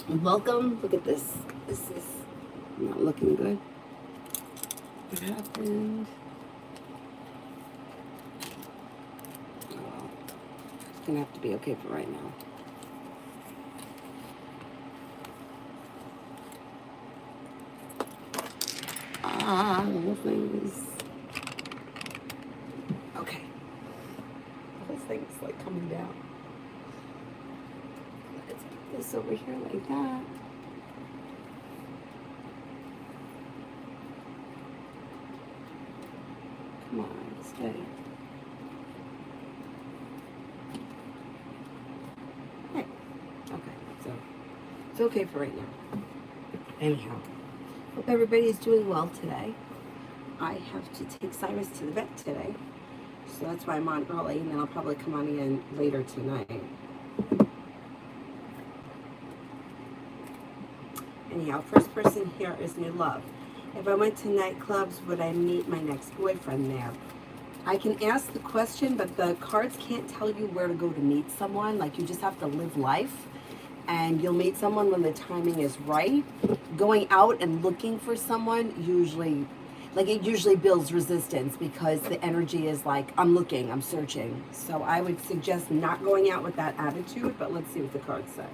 Welcome. Look at this. This is not looking good. What happened? Oh, well, it's gonna have to be okay for right now. The whole thing is okay. The whole thing is like coming down. Let's put this over here like that. Come on, stay. Hey. Okay, so it's okay for right now. Anyhow, hope everybody is doing well today. I have to take Cyrus to the vet today, so that's why I'm on early, and then I'll probably come on again later tonight. Anyhow, first person here is new love. If I went to nightclubs, would I meet my next boyfriend there? I can ask the question, but the cards can't tell you where to go to meet someone. Like, you just have to live life, and you'll meet someone when the timing is right. Going out and looking for someone usually, like, it usually builds resistance because the energy is like, I'm looking, I'm searching. So I would suggest not going out with that attitude, but let's see what the cards say.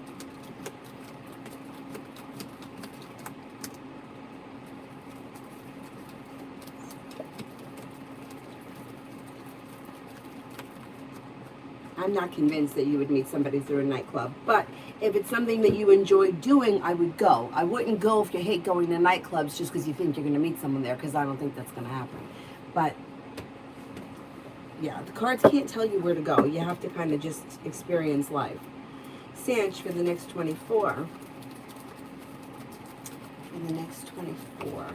I'm not convinced that you would meet somebody through a nightclub, but if it's something that you enjoy doing, I would go. I wouldn't go if you hate going to nightclubs just because you think you're going to meet someone there, because I don't think that's going to happen. But yeah, the cards can't tell you where to go. You have to kind of just experience life. Sanch for the next 24. For the next 24.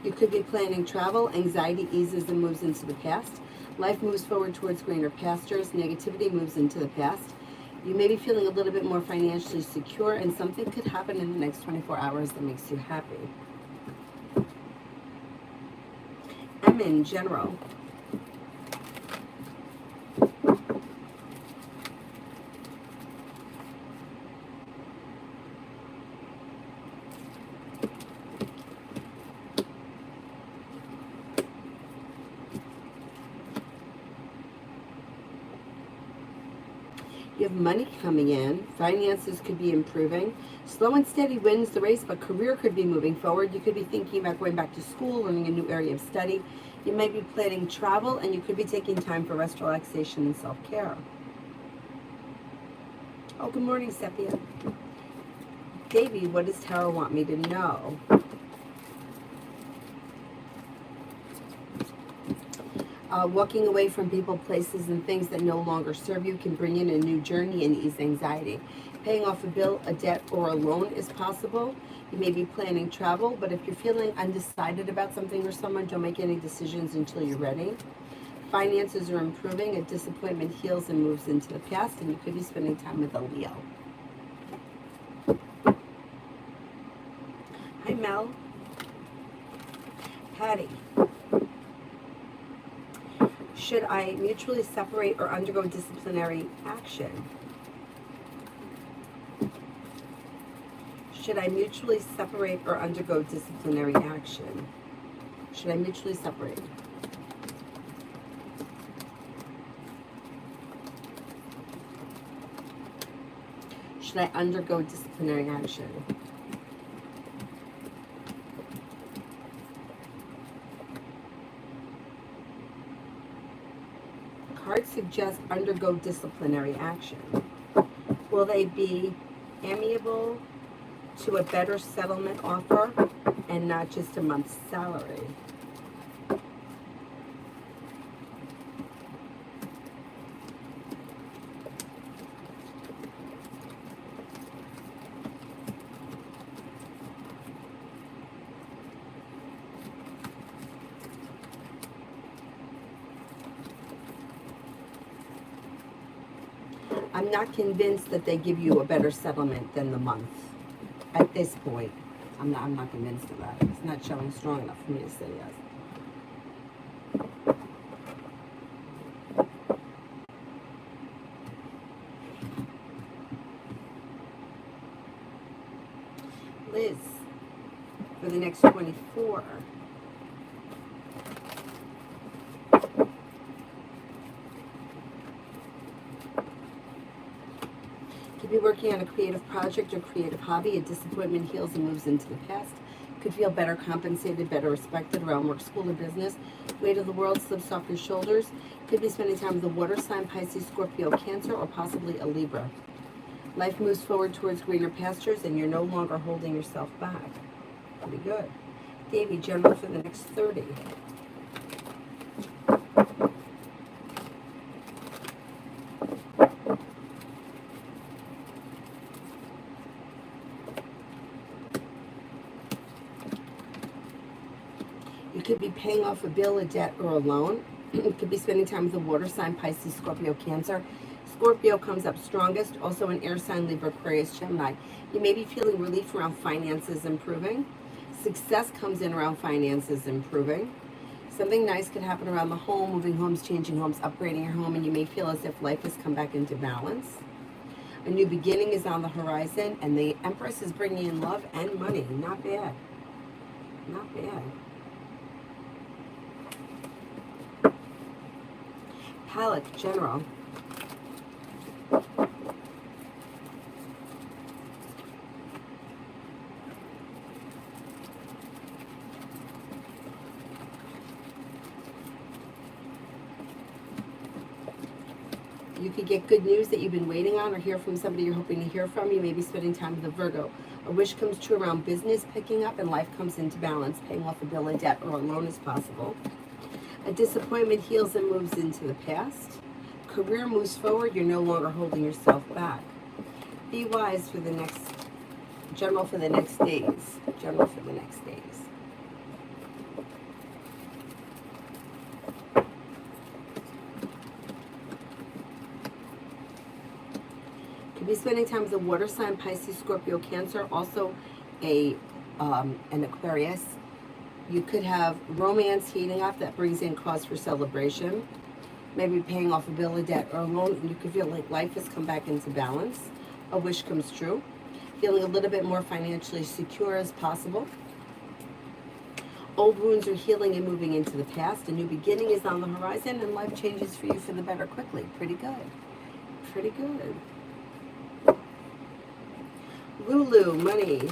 You could be planning travel. Anxiety eases and moves into the past. Life moves forward towards greener pastures. Negativity moves into the past. You may be feeling a little bit more financially secure, and something could happen in the next 24 hours that makes you happy. I'm in general. You have money coming in. Finances could be improving. Slow and steady wins the race, but career could be moving forward. You could be thinking about going back to school, learning a new area of study. You might be planning travel, and you could be taking time for rest, relaxation, and self-care. Oh, good morning, Sepia. Davey, what does Tarot want me to know? Walking away from people, places, and things that no longer serve you can bring in a new journey and ease anxiety. Paying off a bill, a debt, or a loan is possible. You may be planning travel, but if you're feeling undecided about something or someone, don't make any decisions until you're ready. Finances are improving. A disappointment heals and moves into the past, and you could be spending time with a Leo. Hi, Mel. Patty. Should I mutually separate or undergo disciplinary action? Should I mutually separate or undergo disciplinary action? Should I mutually separate? Should I undergo disciplinary action? Cards suggest undergo disciplinary action. Will they be amiable to a better settlement offer and not just a month's salary? I'm not convinced that they give you a better settlement than the month. At this point, I'm not convinced of that. It's not showing strong enough for me to say yes. Liz, for the next 24. Could be working on a creative project or creative hobby. A disappointment heals and moves into the past. Could feel better compensated, better respected around work, school, or business. Weight of the world slips off your shoulders. Could be spending time with a water sign, Pisces, Scorpio, Cancer, or possibly a Libra. Life moves forward towards greener pastures, and you're no longer holding yourself back. Pretty good. Davy, general for the next 30. You could be paying off a bill, a debt, or a loan. You could be spending time with a water sign, Pisces, Scorpio, Cancer. Scorpio comes up strongest. Also an air sign, Libra, Aquarius, Gemini. You may be feeling relief around finances improving. Success comes in around finances improving. Something nice could happen around the home, moving homes, changing homes, upgrading your home, and you may feel as if life has come back into balance. A new beginning is on the horizon, and the Empress is bringing in love and money. Not bad. Not bad. Halleck, general. You could get good news that you've been waiting on or hear from somebody you're hoping to hear from. You may be spending time with a Virgo. A wish comes true around business picking up and life comes into balance. Paying off a bill, a debt, or a loan is possible. A disappointment heals and moves into the past. Career moves forward. You're no longer holding yourself back. Be wise for the next, general for the next days. General for the next days. Could be spending time with a water sign, Pisces, Scorpio, Cancer, also an Aquarius. You could have romance heating up that brings in cause for celebration. Maybe paying off a bill, a debt, or a loan, and you could feel like life has come back into balance. A wish comes true. Feeling a little bit more financially secure as possible. Old wounds are healing and moving into the past. A new beginning is on the horizon, and life changes for you for the better quickly. Pretty good. Pretty good. Lulu, money.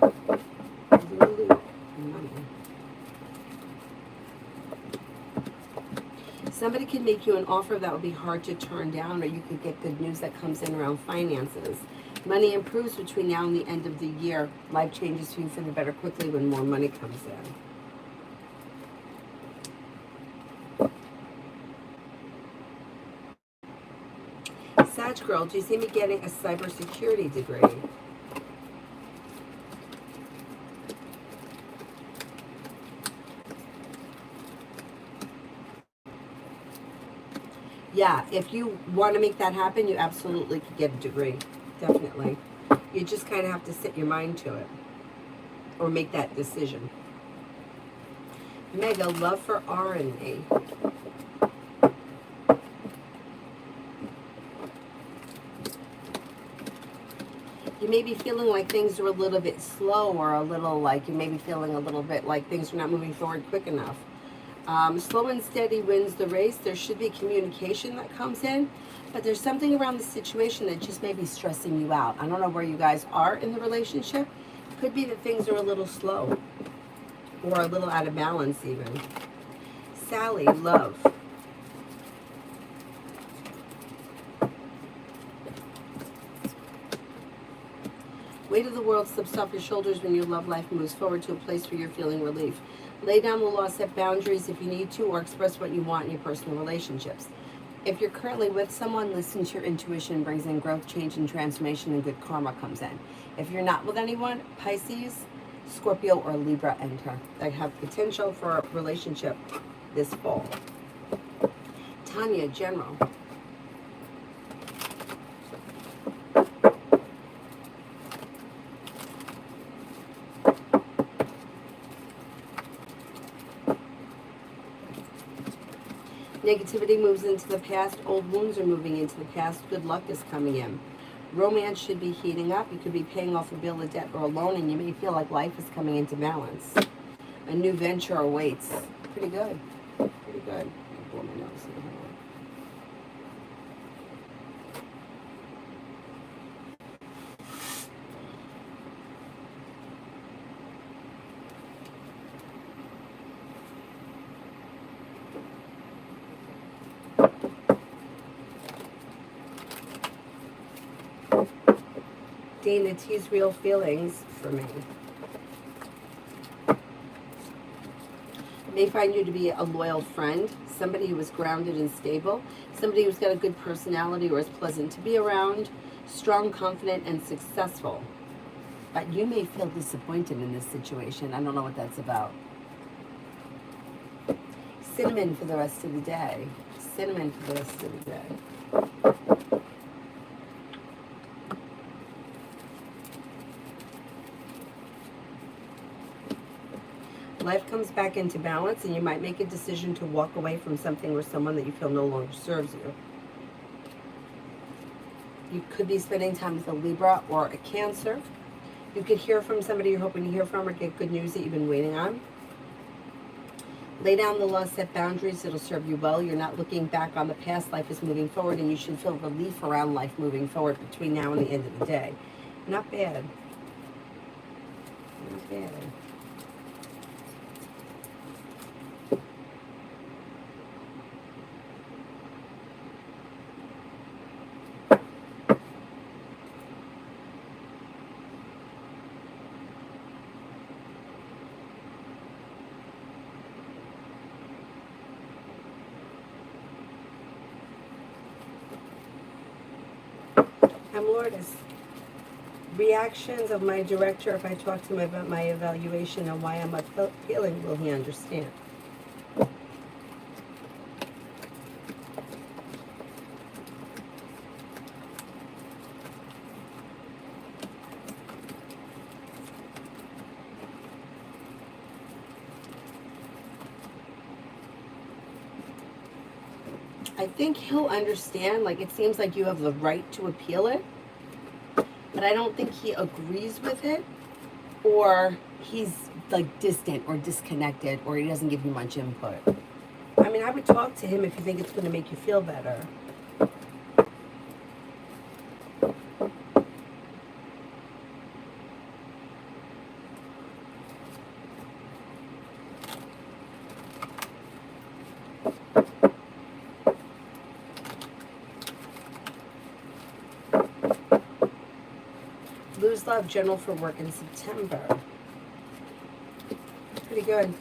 Lulu, money. Somebody could make you an offer that would be hard to turn down, or you could get good news that comes in around finances. Money improves between now and the end of the year. Life changes for you for the better quickly when more money comes in. Sag girl, do you see me getting a cybersecurity degree? Yeah, if you want to make that happen, you absolutely could get a degree. Definitely. You just kind of have to set your mind to it or make that decision. Mega, love for R&A. You may be feeling like things are a little bit slow, or a little like you may be feeling a little bit like things are not moving forward quick enough. Slow and steady wins the race. There should be communication that comes in, but there's something around the situation that just may be stressing you out. I don't know where you guys are in the relationship. Could be that things are a little slow or a little out of balance even. Sally, love. Weight of the world slips off your shoulders when your love life moves forward to a place where you're feeling relief. Lay down the law, set boundaries if you need to, or express what you want in your personal relationships. If you're currently with someone, listen to your intuition, brings in growth, change, and transformation, and good karma comes in. If you're not with anyone, Pisces, Scorpio, or Libra enter. They have potential for a relationship this fall. Tanya, general. Negativity moves into the past. Old wounds are moving into the past. Good luck is coming in. Romance should be heating up. You could be paying off a bill of debt or a loan, and you may feel like life is coming into balance. A new venture awaits. Pretty good. Pretty good. Blow my nose. Dana, tease real feelings for me. May find you to be a loyal friend, somebody who is grounded and stable, somebody who's got a good personality or is pleasant to be around, strong, confident, and successful. But you may feel disappointed in this situation. I don't know what that's about. Cinnamon for the rest of the day. Cinnamon for the rest of the day. Life comes back into balance, and you might make a decision to walk away from something or someone that you feel no longer serves you. You could be spending time with a Libra or a Cancer. You could hear from somebody you're hoping to hear from or get good news that you've been waiting on. Lay down the law, set boundaries. It'll serve you well. You're not looking back on the past. Life is moving forward, and you should feel relief around life moving forward between now and the end of the day. Not bad. Not bad. I'm Lourdes. Reactions of my director, if I talk to him about my evaluation and why I'm appealing, will he understand? I think he'll understand. Like, it seems like you have the right to appeal it, but I don't think he agrees with it, or he's like distant or disconnected, or he doesn't give you much input. I mean, I would talk to him if you think it's going to make you feel better. Lose love, general for work in September. Pretty good.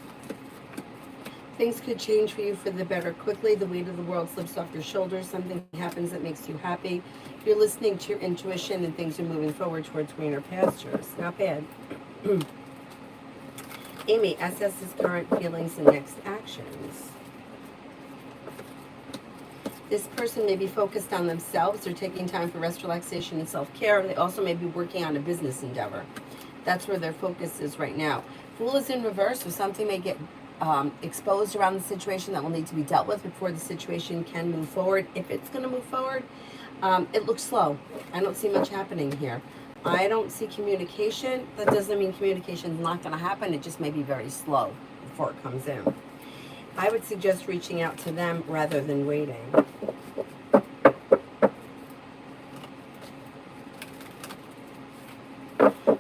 Things could change for you for the better quickly. The weight of the world slips off your shoulders. Something happens that makes you happy. You're listening to your intuition, and things are moving forward towards greener pastures. Not bad. Amy, assess his current feelings and next actions. This person may be focused on themselves. They're taking time for rest, relaxation, and self-care. They also may be working on a business endeavor. That's where their focus is right now. Fool is in reverse, so something may get exposed around the situation that will need to be dealt with before the situation can move forward. If it's going to move forward, it looks slow. I don't see much happening here. I don't see communication. That doesn't mean communication is not going to happen. It just may be very slow before it comes in. I would suggest reaching out to them rather than waiting.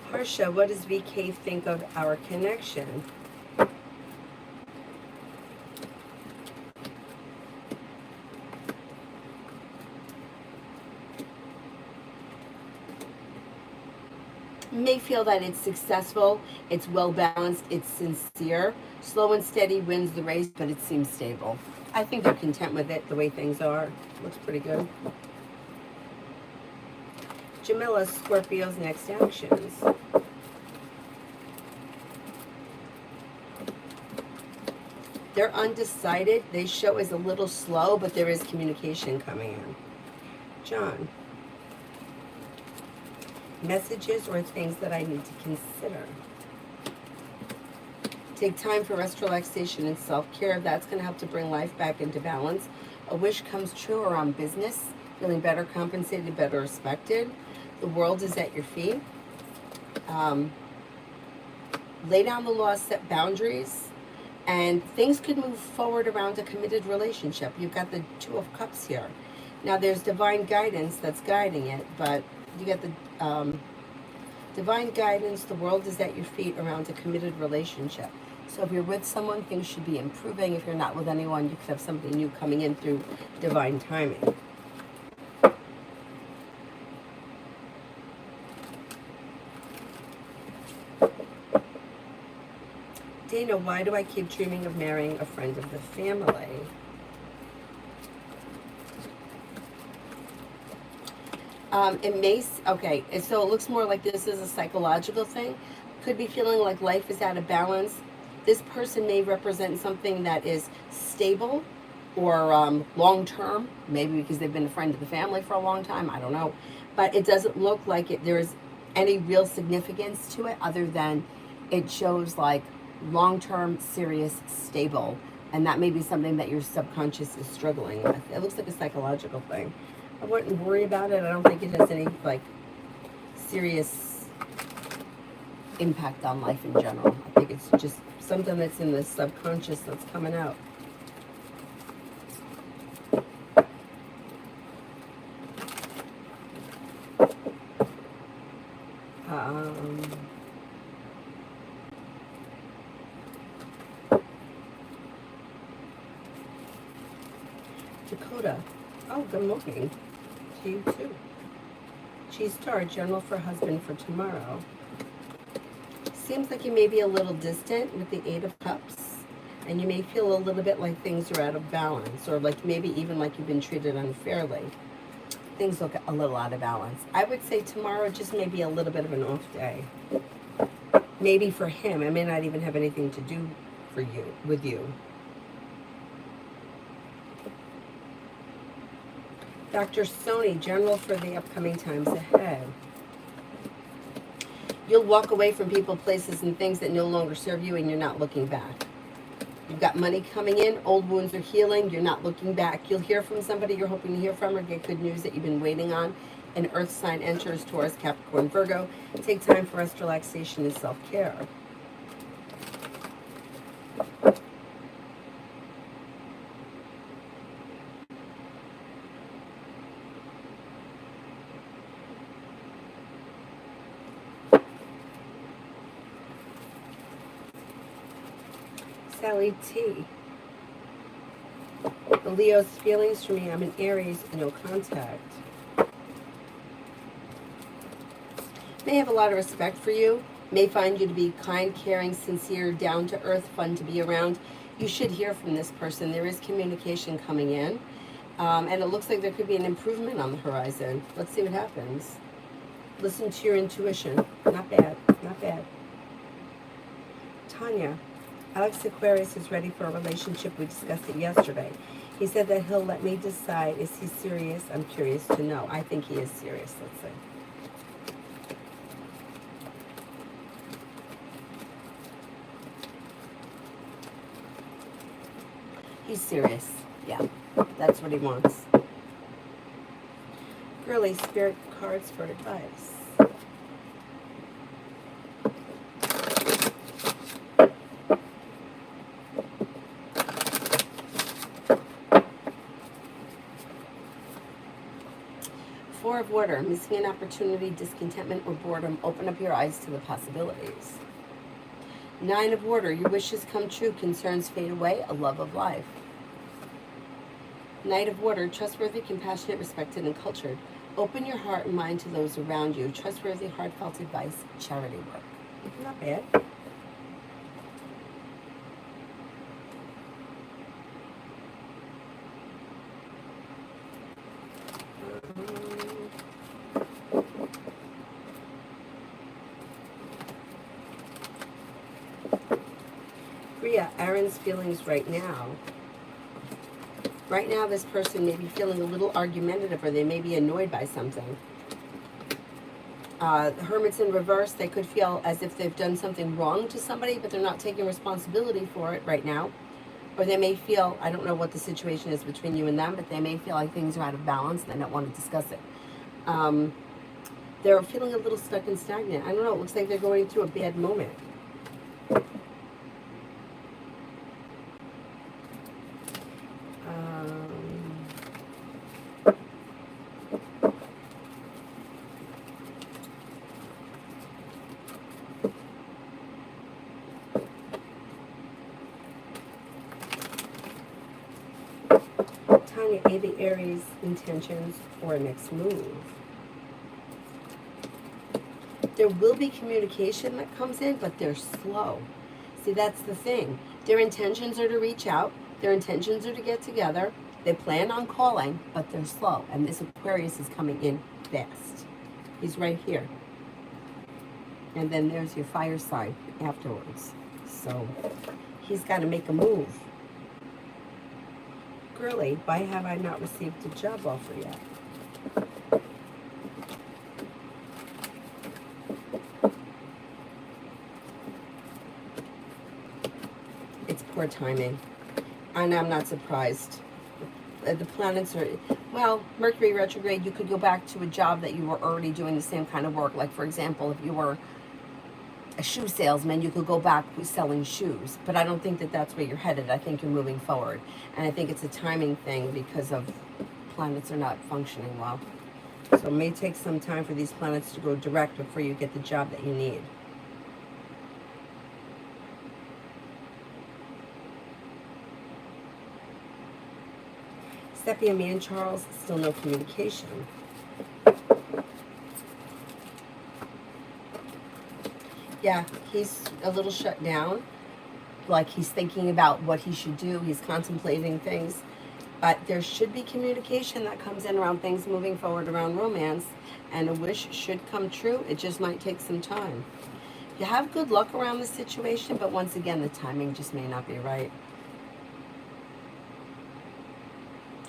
Harsha, what does VK think of our connection? May feel that it's successful, it's well balanced, it's sincere. Slow and steady wins the race, but it seems stable. I think they're content with it, the way things are. Looks pretty good. Jamila, Scorpio's next actions. They're undecided. They show as a little slow, but there is communication coming in. John. Messages or things that I need to consider. Take time for rest, relaxation, and self-care. That's going to help to bring life back into balance. A wish comes true around business, feeling better compensated, better respected. The world is at your feet. Lay down the law, set boundaries, and things could move forward around a committed relationship. You've got the Two of Cups here. Now there's divine guidance that's guiding it, but you get the divine guidance. The world is at your feet around a committed relationship. So if you're with someone, things should be improving. If you're not with anyone, you could have somebody new coming in through divine timing. Dana, why do I keep dreaming of marrying a friend of the family? Okay, and so it looks more like this is a psychological thing. Could be feeling like life is out of balance. This person may represent something that is stable or long-term, maybe because they've been a friend of the family for a long time, I don't know. But it doesn't look like there's any real significance to it other than it shows like long-term, serious, stable. And that may be something that your subconscious is struggling with. It looks like a psychological thing. I wouldn't worry about it. I don't think it has any like serious impact on life in general. I think it's just something that's in the subconscious that's coming out. Dakota. Oh, good morning to you too. Cheese Star, general for husband for tomorrow. Seems like you may be a little distant with the Eight of Cups, and you may feel a little bit like things are out of balance, or like maybe even like you've been treated unfairly. Things look a little out of balance. I would say tomorrow just may be a little bit of an off day. Maybe for him. It may not even have anything to do with you. Dr. Sony, general for the upcoming times ahead. You'll walk away from people, places, and things that no longer serve you, and you're not looking back. You've got money coming in, old wounds are healing, you're not looking back. You'll hear from somebody you're hoping to hear from or get good news that you've been waiting on. An earth sign enters, Taurus, Capricorn, Virgo. Take time for rest, relaxation, and self-care. Sally T. The Leo's feelings for me, I'm an Aries, no contact. May have a lot of respect for you. May find you to be kind, caring, sincere, down to earth, fun to be around. You should hear from this person. There is communication coming in. And it looks like there could be an improvement on the horizon. Let's see what happens. Listen to your intuition. Not bad, not bad. Tanya. Alex Aquarius is ready for a relationship. We discussed it yesterday. He said that he'll let me decide. Is he serious? I'm curious to know. I think he is serious. Let's see. He's serious. Yeah, that's what he wants. Girly, spirit cards for advice. Four of Water, missing an opportunity, discontentment, or boredom. Open up your eyes to the possibilities. Nine of Water, your wishes come true, concerns fade away, a love of life. Knight of Water, trustworthy, compassionate, respected, and cultured. Open your heart and mind to those around you. Trustworthy, heartfelt advice, charity work. Not bad. Bria, Aaron's feelings right now. Right now, this person may be feeling a little argumentative, or they may be annoyed by something. Hermits in reverse, they could feel as if they've done something wrong to somebody, but they're not taking responsibility for it right now. Or they may feel, I don't know what the situation is between you and them, but they may feel like things are out of balance and they don't want to discuss it. They're feeling a little stuck and stagnant. I don't know. It looks like they're going through a bad moment. Tanya, A, the Aries intentions or next move. There will be communication that comes in, but they're slow. See, that's the thing. Their intentions are to reach out. Their intentions are to get together. They plan on calling, but they're slow. And this Aquarius is coming in fast. He's right here. And then there's your fire sign afterwards. So he's got to make a move. Girly, why have I not received a job offer yet? It's poor timing. And I'm not surprised. The planets are, well, Mercury retrograde, you could go back to a job that you were already doing the same kind of work. Like, for example, if you were a shoe salesman, you could go back selling shoes. But I don't think that that's where you're headed. I think you're moving forward. And I think it's a timing thing because of planets are not functioning well. So it may take some time for these planets to go direct before you get the job that you need. Sepia, me and Charles, still no communication. Yeah, he's a little shut down. Like he's thinking about what he should do. He's contemplating things. But there should be communication that comes in around things moving forward around romance. And a wish should come true. It just might take some time. You have good luck around the situation, but once again, the timing just may not be right.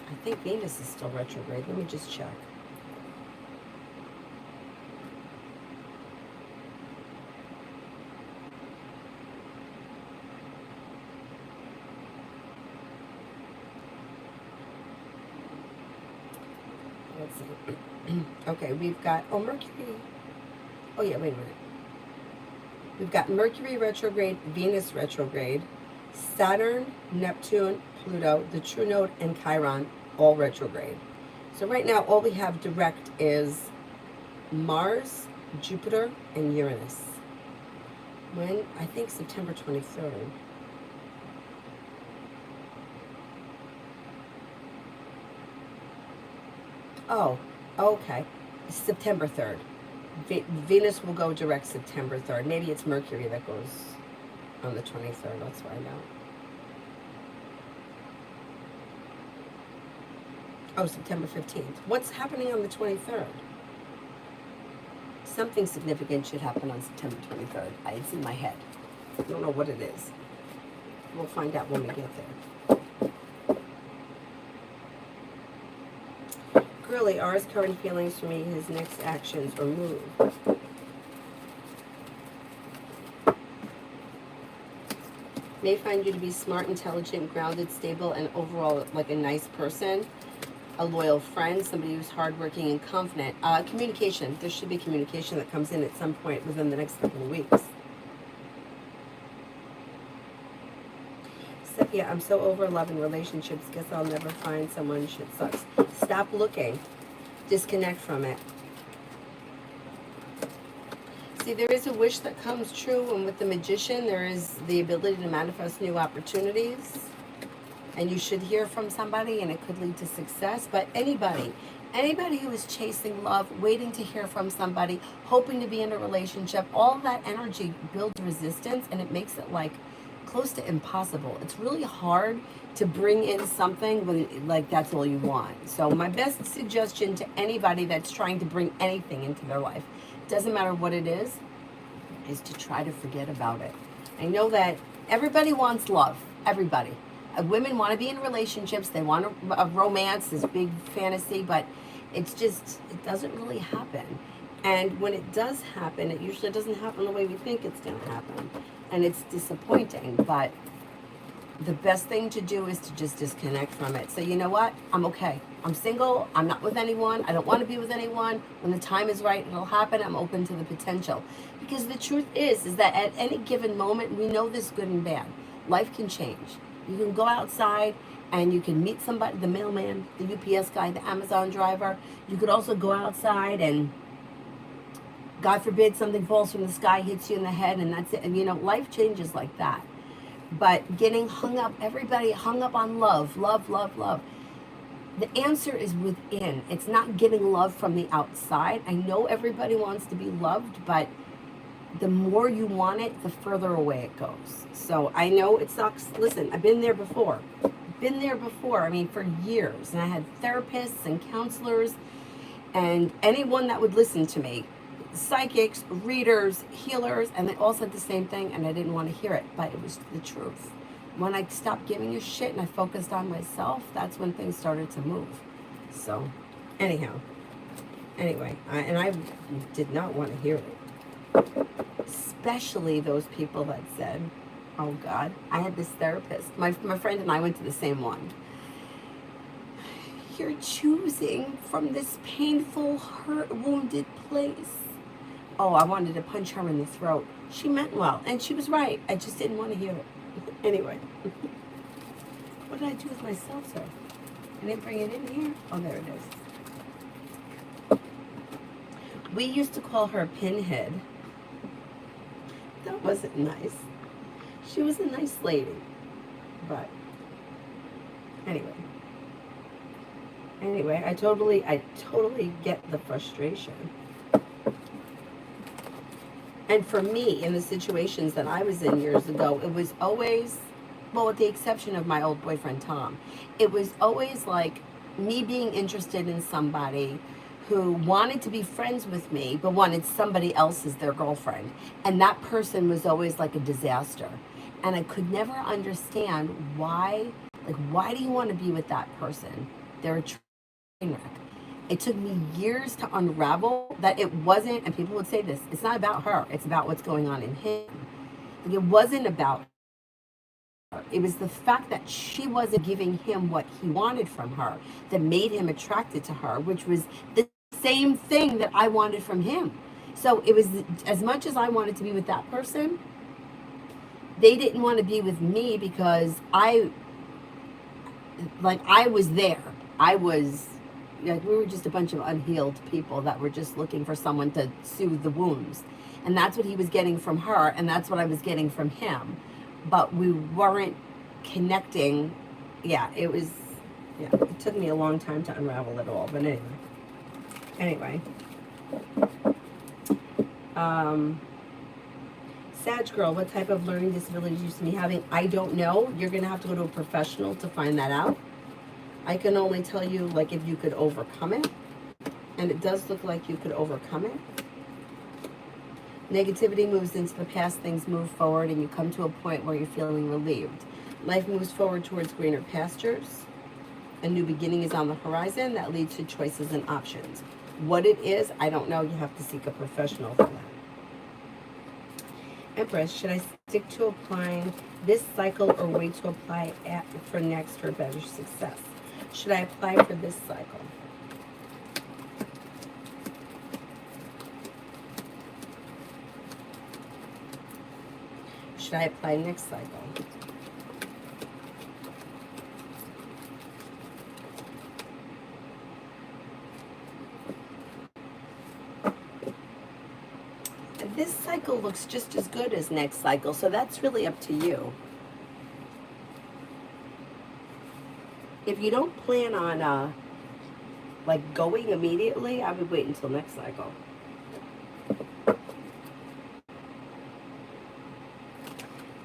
I think Venus is still retrograde. Let me just check. Let's see. Okay, we've got, oh, Mercury. Oh, yeah, wait a minute. We've got Mercury retrograde, Venus retrograde, Saturn, Neptune, Pluto, the True Node, and Chiron, all retrograde. So right now, all we have direct is Mars, Jupiter, and Uranus. When? I think September 23rd. Oh, okay. September 3rd. Venus will go direct September 3rd. Maybe it's Mercury that goes on the 23rd. Let's find out. Oh, September 15th. What's happening on the 23rd? Something significant should happen on September 23rd. It's in my head. I don't know what it is. We'll find out when we get there. Girly, are his current feelings for me his next actions or move? May find you to be smart, intelligent, grounded, stable, and overall like a nice person. A loyal friend, somebody who's hardworking and confident. Communication. There should be communication that comes in at some point within the next couple of weeks. Sepia, I'm so over love and relationships. Guess I'll never find someone. Shit sucks. Stop looking. Disconnect from it. See, there is a wish that comes true, and with the Magician, there is the ability to manifest new opportunities. And you should hear from somebody, and it could lead to success. But anybody who is chasing love, waiting to hear from somebody, hoping to be in a relationship, all that energy builds resistance, and it makes it like close to impossible. It's really hard to bring in something when like that's all you want. So my best suggestion to anybody that's trying to bring anything into their life, doesn't matter what it is to try to forget about it. I know that everybody wants love. Everybody. Women want to be in relationships. They want a romance, this big fantasy, but it's just, it doesn't really happen. And when it does happen, it usually doesn't happen the way we think it's going to happen. And it's disappointing, but the best thing to do is to just disconnect from it. So you know what? I'm okay. I'm single. I'm not with anyone. I don't want to be with anyone. When the time is right, it'll happen. I'm open to the potential. Because the truth is that at any given moment, we know this good and bad. Life can change. You can go outside and you can meet somebody, the mailman, the UPS guy, the Amazon driver. You could also go outside and God forbid something falls from the sky, hits you in the head, and that's it. And you know, life changes like that. But getting hung up, everybody hung up on love, love, love, love. The answer is within. It's not getting love from the outside. I know everybody wants to be loved, but the more you want it, the further away it goes. So I know it sucks. Listen, I've been there before. Been there before. I mean, for years. And I had therapists and counselors and anyone that would listen to me. Psychics, readers, healers, and they all said the same thing, and I didn't want to hear it, but it was the truth. When I stopped giving a shit and I focused on myself, that's when things started to move. So, anyhow, anyway, I did not want to hear it. Especially those people that said, oh God, I had this therapist. My friend and I went to the same one. You're choosing from this painful, hurt, wounded place. Oh, I wanted to punch her in the throat. She meant well, and she was right. I just didn't want to hear it. Anyway, what did I do with my seltzer? I didn't bring it in here. Oh, there it is. We used to call her Pinhead. That wasn't nice. She was a nice lady, but anyway, I totally get the frustration. And for me, in the situations that I was in years ago, it was always, well, with the exception of my old boyfriend, Tom, it was always like me being interested in somebody who wanted to be friends with me, but wanted somebody else as their girlfriend. And that person was always like a disaster. And I could never understand why, like, why do you want to be with that person? They're a train wreck. It took me years to unravel that it wasn't, and people would say this, it's not about her, it's about what's going on in him. Like, it wasn't about her. It was the fact that she wasn't giving him what he wanted from her that made him attracted to her, which was the same thing that I wanted from him. So it was, as much as I wanted to be with that person, they didn't want to be with me because I was there. We were just a bunch of unhealed people that were just looking for someone to soothe the wounds. And that's what he was getting from her, and that's what I was getting from him. But we weren't connecting. It took me a long time to unravel it all. But anyway. Sag girl, what type of learning disabilities you see me having? I don't know. You're going to have to go to a professional to find that out. I can only tell you, like, if you could overcome it. And it does look like you could overcome it. Negativity moves into the past, things move forward, and you come to a point where you're feeling relieved. Life moves forward towards greener pastures. A new beginning is on the horizon that leads to choices and options. What it is, I don't know. You have to seek a professional for that. Empress, should I stick to applying this cycle or wait to apply for next for better success? Should I apply for this cycle? Should I apply next cycle? This cycle looks just as good as next cycle, so that's really up to you. If you don't plan on going immediately, I would wait until next cycle.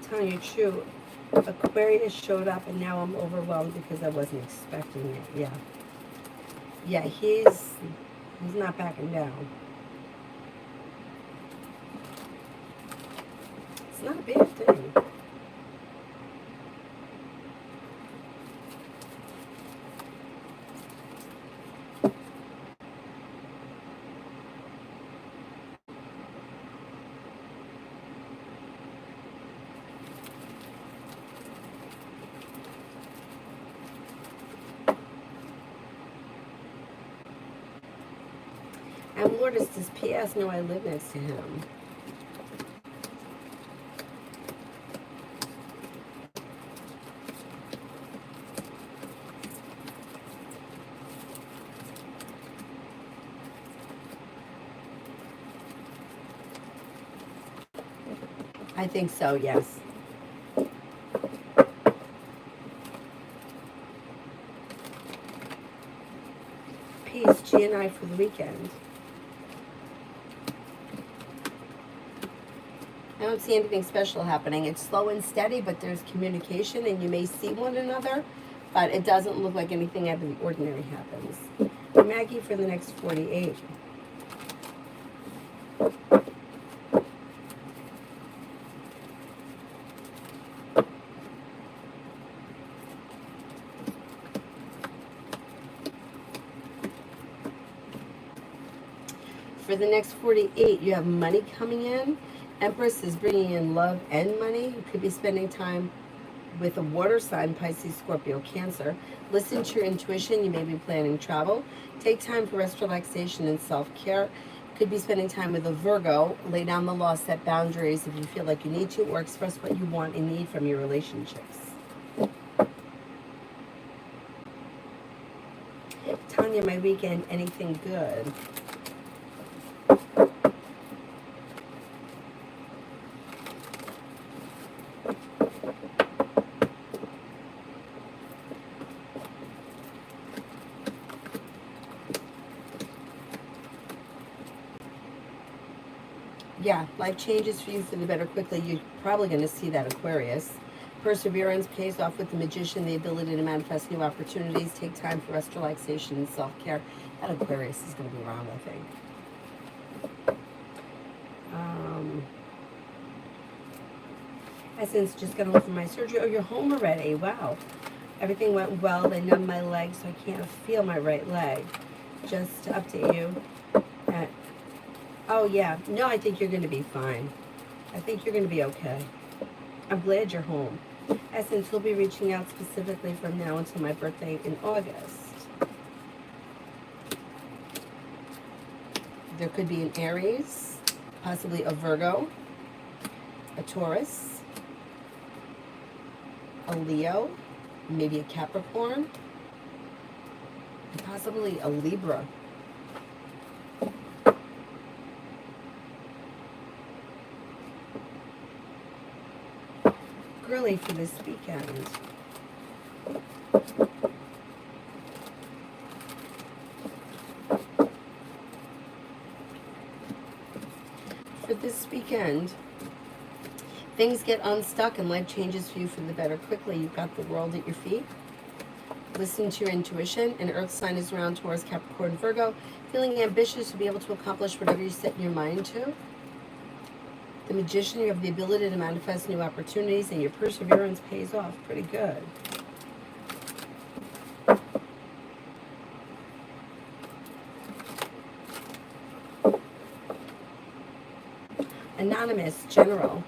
Telling you true, Aquarius showed up and now I'm overwhelmed because I wasn't expecting it. Yeah, he's not backing down. It's not a bad thing. And Lourdes, does P.S. know I live next to him? I think so, yes. Peace, G and I for the weekend. I don't see anything special happening. It's slow and steady, but there's communication and you may see one another, but it doesn't look like anything out of the ordinary happens. Maggie for the next 48. For the next 48, you have money coming in. Empress is bringing in love and money. You could be spending time with a water sign, Pisces, Scorpio, Cancer. Listen to your intuition. You may be planning travel. Take time for rest, relaxation, and self-care. Could be spending time with a Virgo. Lay down the law, set boundaries if you feel like you need to, or express what you want and need from your relationships. Tanya, my weekend, anything good? Yeah, life changes for you for the better quickly. You're probably going to see that, Aquarius. Perseverance pays off with the Magician, the ability to manifest new opportunities. Take time for rest, relaxation, and self-care. That Aquarius is going to be around, I think. Essence, just got home from my surgery. Oh, you're home already. Wow. Everything went well. They numbed my leg, so I can't feel my right leg. Just to update you. Oh, yeah. No, I think you're going to be fine. I think you're going to be okay. I'm glad you're home. Essence, we'll be reaching out specifically from now until my birthday in August. There could be an Aries, possibly a Virgo, a Taurus, a Leo, maybe a Capricorn, and possibly a Libra. Girly for this weekend. For this weekend, things get unstuck and life changes for you for the better quickly. You've got the world at your feet. Listen to your intuition. An earth sign is around Taurus, Capricorn, Virgo. Feeling ambitious to be able to accomplish whatever you set your mind to. The Magician, you have the ability to manifest new opportunities, and your perseverance pays off pretty good. Anonymous, General.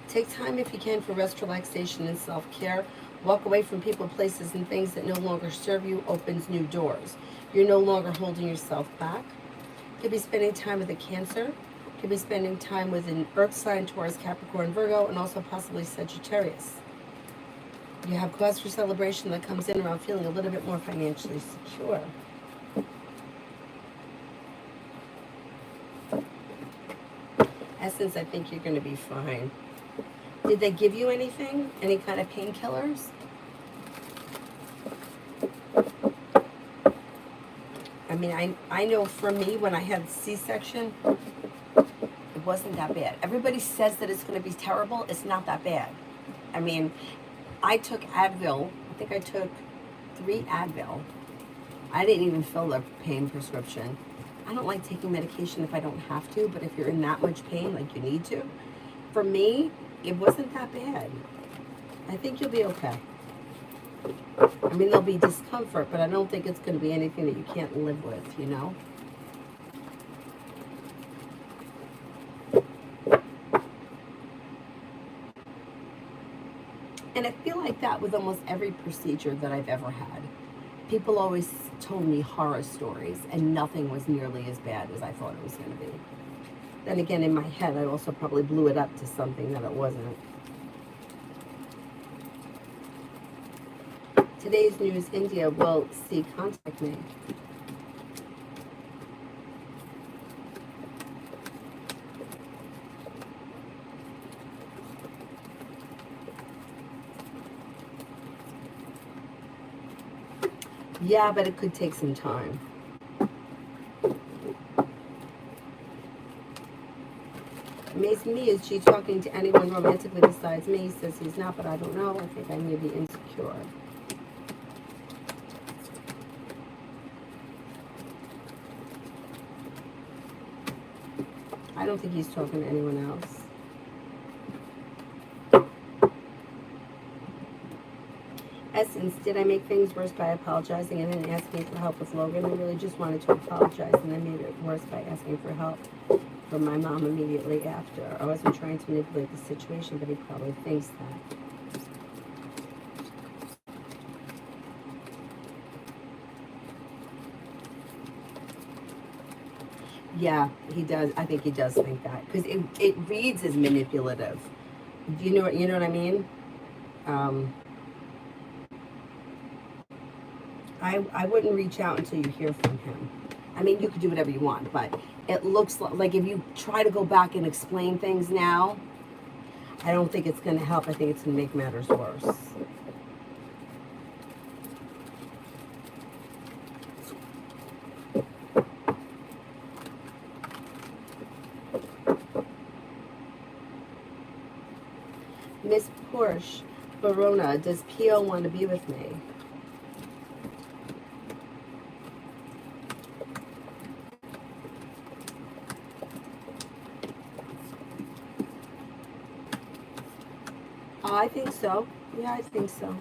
Take time if you can for rest, relaxation, and self-care. Walk away from people, places, and things that no longer serve you. Opens new doors. You're no longer holding yourself back. Could be spending time with a Cancer. Could be spending time with an Earth sign, Taurus, Capricorn, Virgo, and also possibly Sagittarius. You have cause for celebration that comes in around feeling a little bit more financially secure. Essence, I think you're going to be fine. Did they give you anything? Any kind of painkillers? I mean, I know for me, when I had C-section, it wasn't that bad. Everybody says that it's going to be terrible. It's not that bad. I mean, I took Advil. I think I took 3 Advil. I didn't even fill the pain prescription. I don't like taking medication if I don't have to, but if you're in that much pain, like you need to, for me, it wasn't that bad. I think you'll be okay. I mean, there'll be discomfort, but I don't think it's going to be anything that you can't live with, you know? And I feel like that with almost every procedure that I've ever had. People always told me horror stories, and nothing was nearly as bad as I thought it was going to be. Then again, in my head, I also probably blew it up to something that it wasn't. Today's news, India will see contact me. Yeah, but it could take some time. Amazing me, is she talking to anyone romantically besides me? He says he's not, but I don't know. I think I may be insecure. I don't think he's talking to anyone else. Essence, did I make things worse by apologizing and then asking for help with Logan? I really just wanted to apologize, and I made it worse by asking for help from my mom immediately after. I wasn't trying to manipulate the situation, but he probably thinks that. Yeah, he does. I think he does think that, because it reads as manipulative. You know what I mean? I wouldn't reach out until you hear from him. I mean, you could do whatever you want, but it looks like if you try to go back and explain things now, I don't think it's going to help. I think it's going to make matters worse. Miss Porsche Barona, does Pio want to be with me? I think so. Yeah, I think so.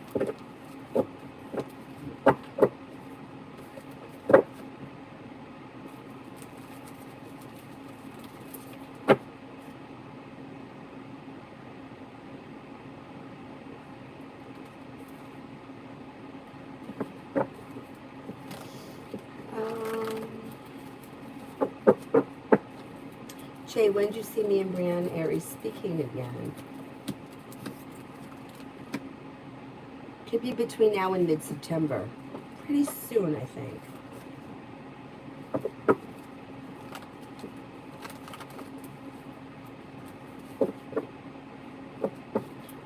Jay, when did you see me and Brianne Aries speaking again? Could be between now and mid-September. Pretty soon, I think.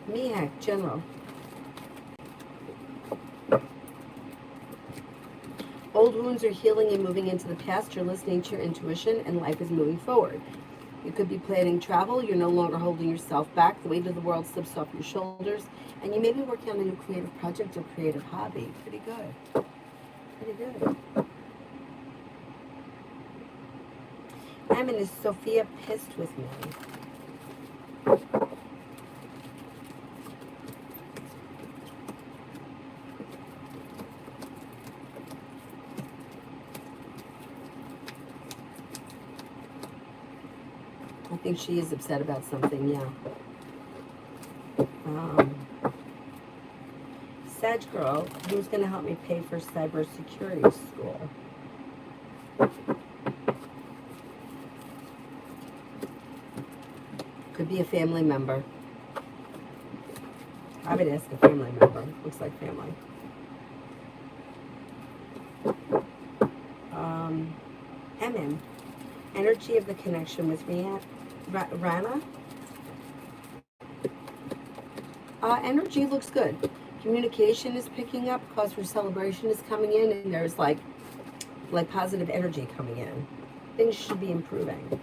Miak, General. Old wounds are healing and moving into the past. You're listening to your intuition, and life is moving forward. You could be planning travel. You're no longer holding yourself back. The weight of the world slips off your shoulders, and you may be working on a new creative project or creative hobby. Pretty good. Pretty good. Emin, is Sophia pissed with me? I think she is upset about something, yeah. Sag Girl, who's going to help me pay for cybersecurity school? Could be a family member. I would ask a family member. Looks like family. MM. Energy of the connection with Rana. Energy looks good. Communication is picking up. Cause for celebration is coming in, and there's like positive energy coming in. Things should be improving.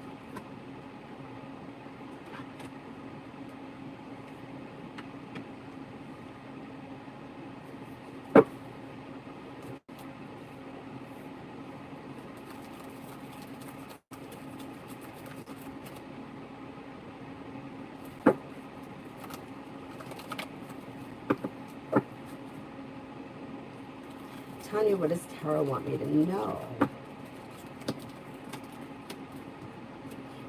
Tanya, what does Tara want me to know?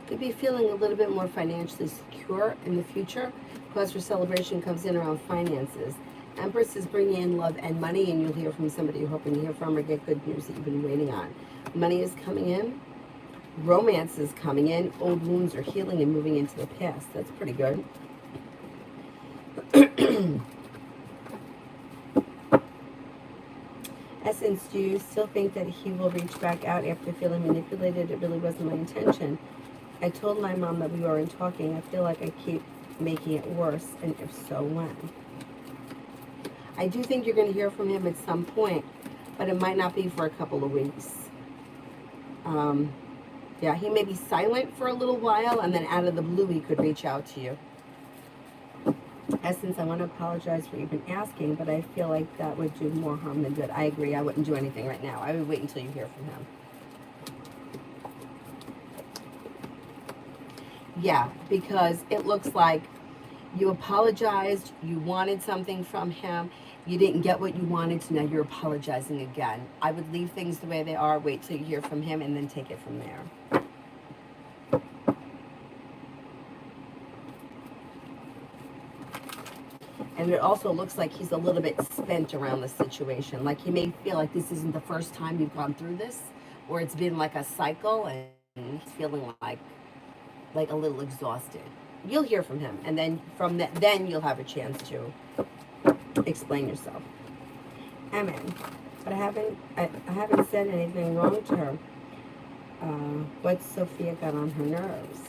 Could be feeling a little bit more financially secure in the future. Cause for celebration comes in around finances. Empress is bringing in love and money, and you'll hear from somebody you're hoping to hear from or get good news that you've been waiting on. Money is coming in. Romance is coming in. Old wounds are healing and moving into the past. That's pretty good. Essence, do you still think that he will reach back out after feeling manipulated? It really wasn't my intention. I told my mom that we weren't talking. I feel like I keep making it worse, and if so, when? I do think you're going to hear from him at some point, but it might not be for a couple of weeks. Yeah, he may be silent for a little while, and then out of the blue, he could reach out to you. Essence, I want to apologize for even asking, but I feel like that would do more harm than good. I agree. I wouldn't do anything right now. I would wait until you hear from him. Yeah, because it looks like you apologized, you wanted something from him, you didn't get what you wanted, so now you're apologizing again. I would leave things the way they are, wait till you hear from him, and then take it from there. And it also looks like he's a little bit spent around the situation. Like he may feel like this isn't the first time you've gone through this, or it's been like a cycle, and he's feeling like a little exhausted. You'll hear from him, and then from that, then you'll have a chance to explain yourself. Amen. But I haven't said anything wrong to her. What Sophia got on her nerves.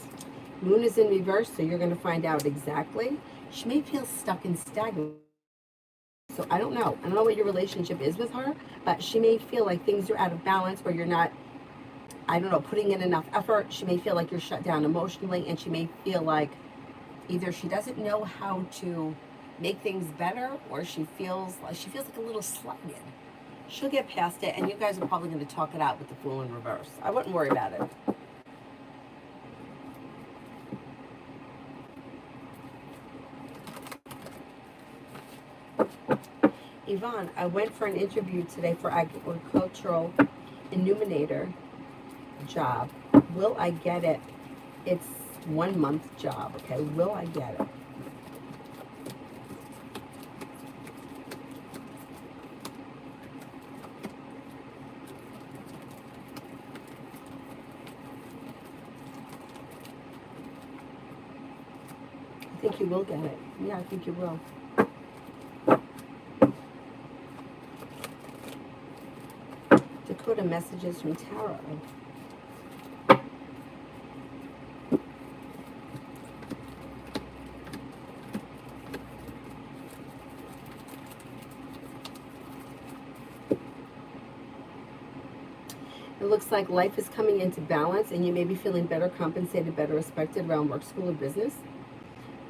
Moon is in reverse, so you're going to find out exactly. She may feel stuck and stagnant. So I don't know. I don't know what your relationship is with her, but she may feel like things are out of balance, where you're not, I don't know, putting in enough effort. She may feel like you're shut down emotionally, and she may feel like either she doesn't know how to make things better, or she feels like a little slighted. She'll get past it, and you guys are probably going to talk it out with the Fool in reverse. I wouldn't worry about it. Yvonne, I went for an interview today for agricultural illuminator job. Will I get it? It's 1 month job, okay? Will I get it? I think you will get it. Yeah, I think you will. Dakota messages from Tarot. It looks like life is coming into balance, and you may be feeling better compensated, better respected around work, school, or business.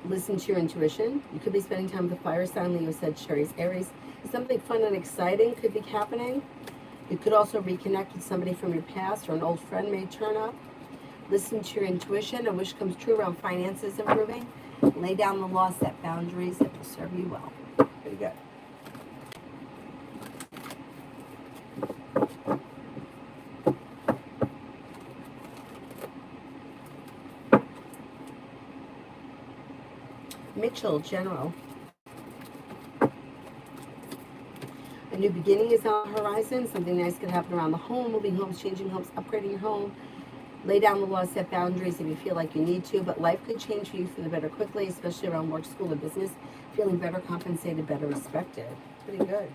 Listen to your intuition. You could be spending time with the fire sign, Leo, Sagittarius, Aries. Something fun and exciting could be happening. You could also reconnect with somebody from your past, or an old friend may turn up. Listen to your intuition. A wish comes true around finances improving. Lay down the law, set boundaries. It will serve you well. Pretty good. Mitchell, General. A new beginning is on the horizon. Something nice could happen around the home, moving homes, changing homes, upgrading your home. Lay down the law, set boundaries if you feel like you need to, but life could change for you for the better quickly, especially around work, school, or business. Feeling better compensated, better respected. Pretty good.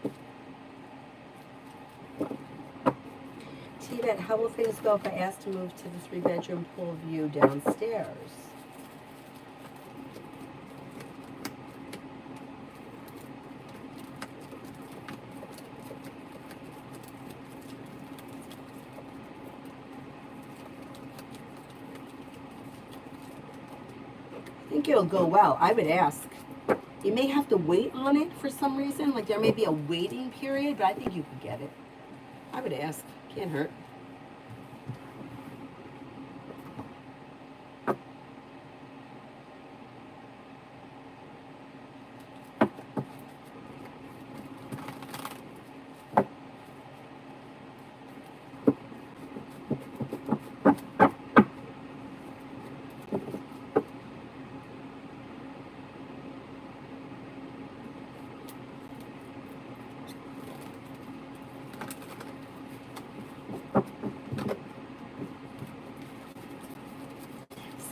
T-Bet, how will things go if I ask to move to the 3-bedroom pool view downstairs? I think it'll go well. I would ask. You may have to wait on it for some reason. Like there may be a waiting period, but I think you could get it. I would ask. Can't hurt.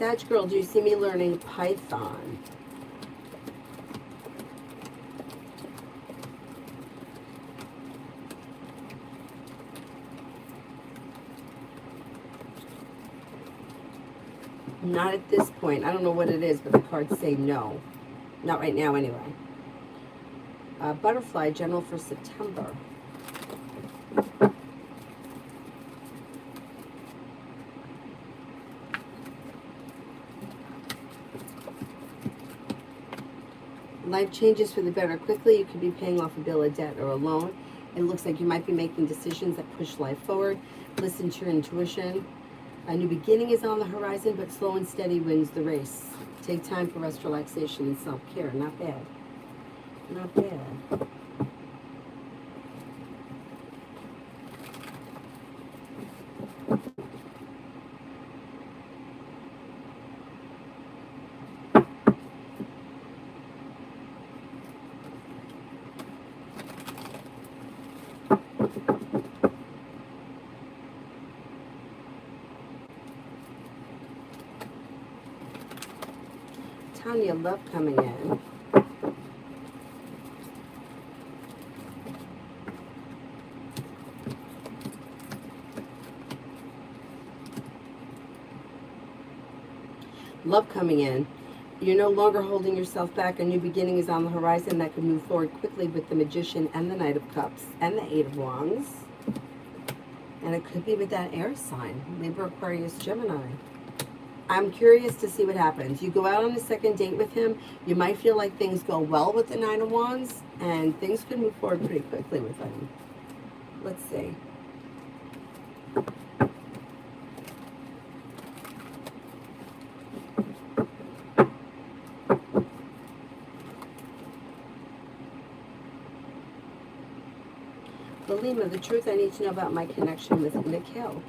Sag girl, do you see me learning Python? Not at this point. I don't know what it is, but the cards say no. Not right now, anyway. Butterfly, general for September. Life changes for the better quickly. You could be paying off a bill of debt or a loan. It looks like you might be making decisions that push life forward. Listen to your intuition. A new beginning is on the horizon, but slow and steady wins the race. Take time for rest, relaxation, and self-care. Not bad. Not bad. Tanya, love coming in. Love coming in. You're no longer holding yourself back. A new beginning is on the horizon that could move forward quickly with the Magician and the Knight of Cups and the Eight of Wands. And it could be with that air sign, Libra, Aquarius, Gemini. I'm curious to see what happens. You go out on a second date with him. You might feel like things go well with the Nine of Wands, and things could move forward pretty quickly with him. Let's see. Lima, the truth I need to know about my connection with Nick Hill.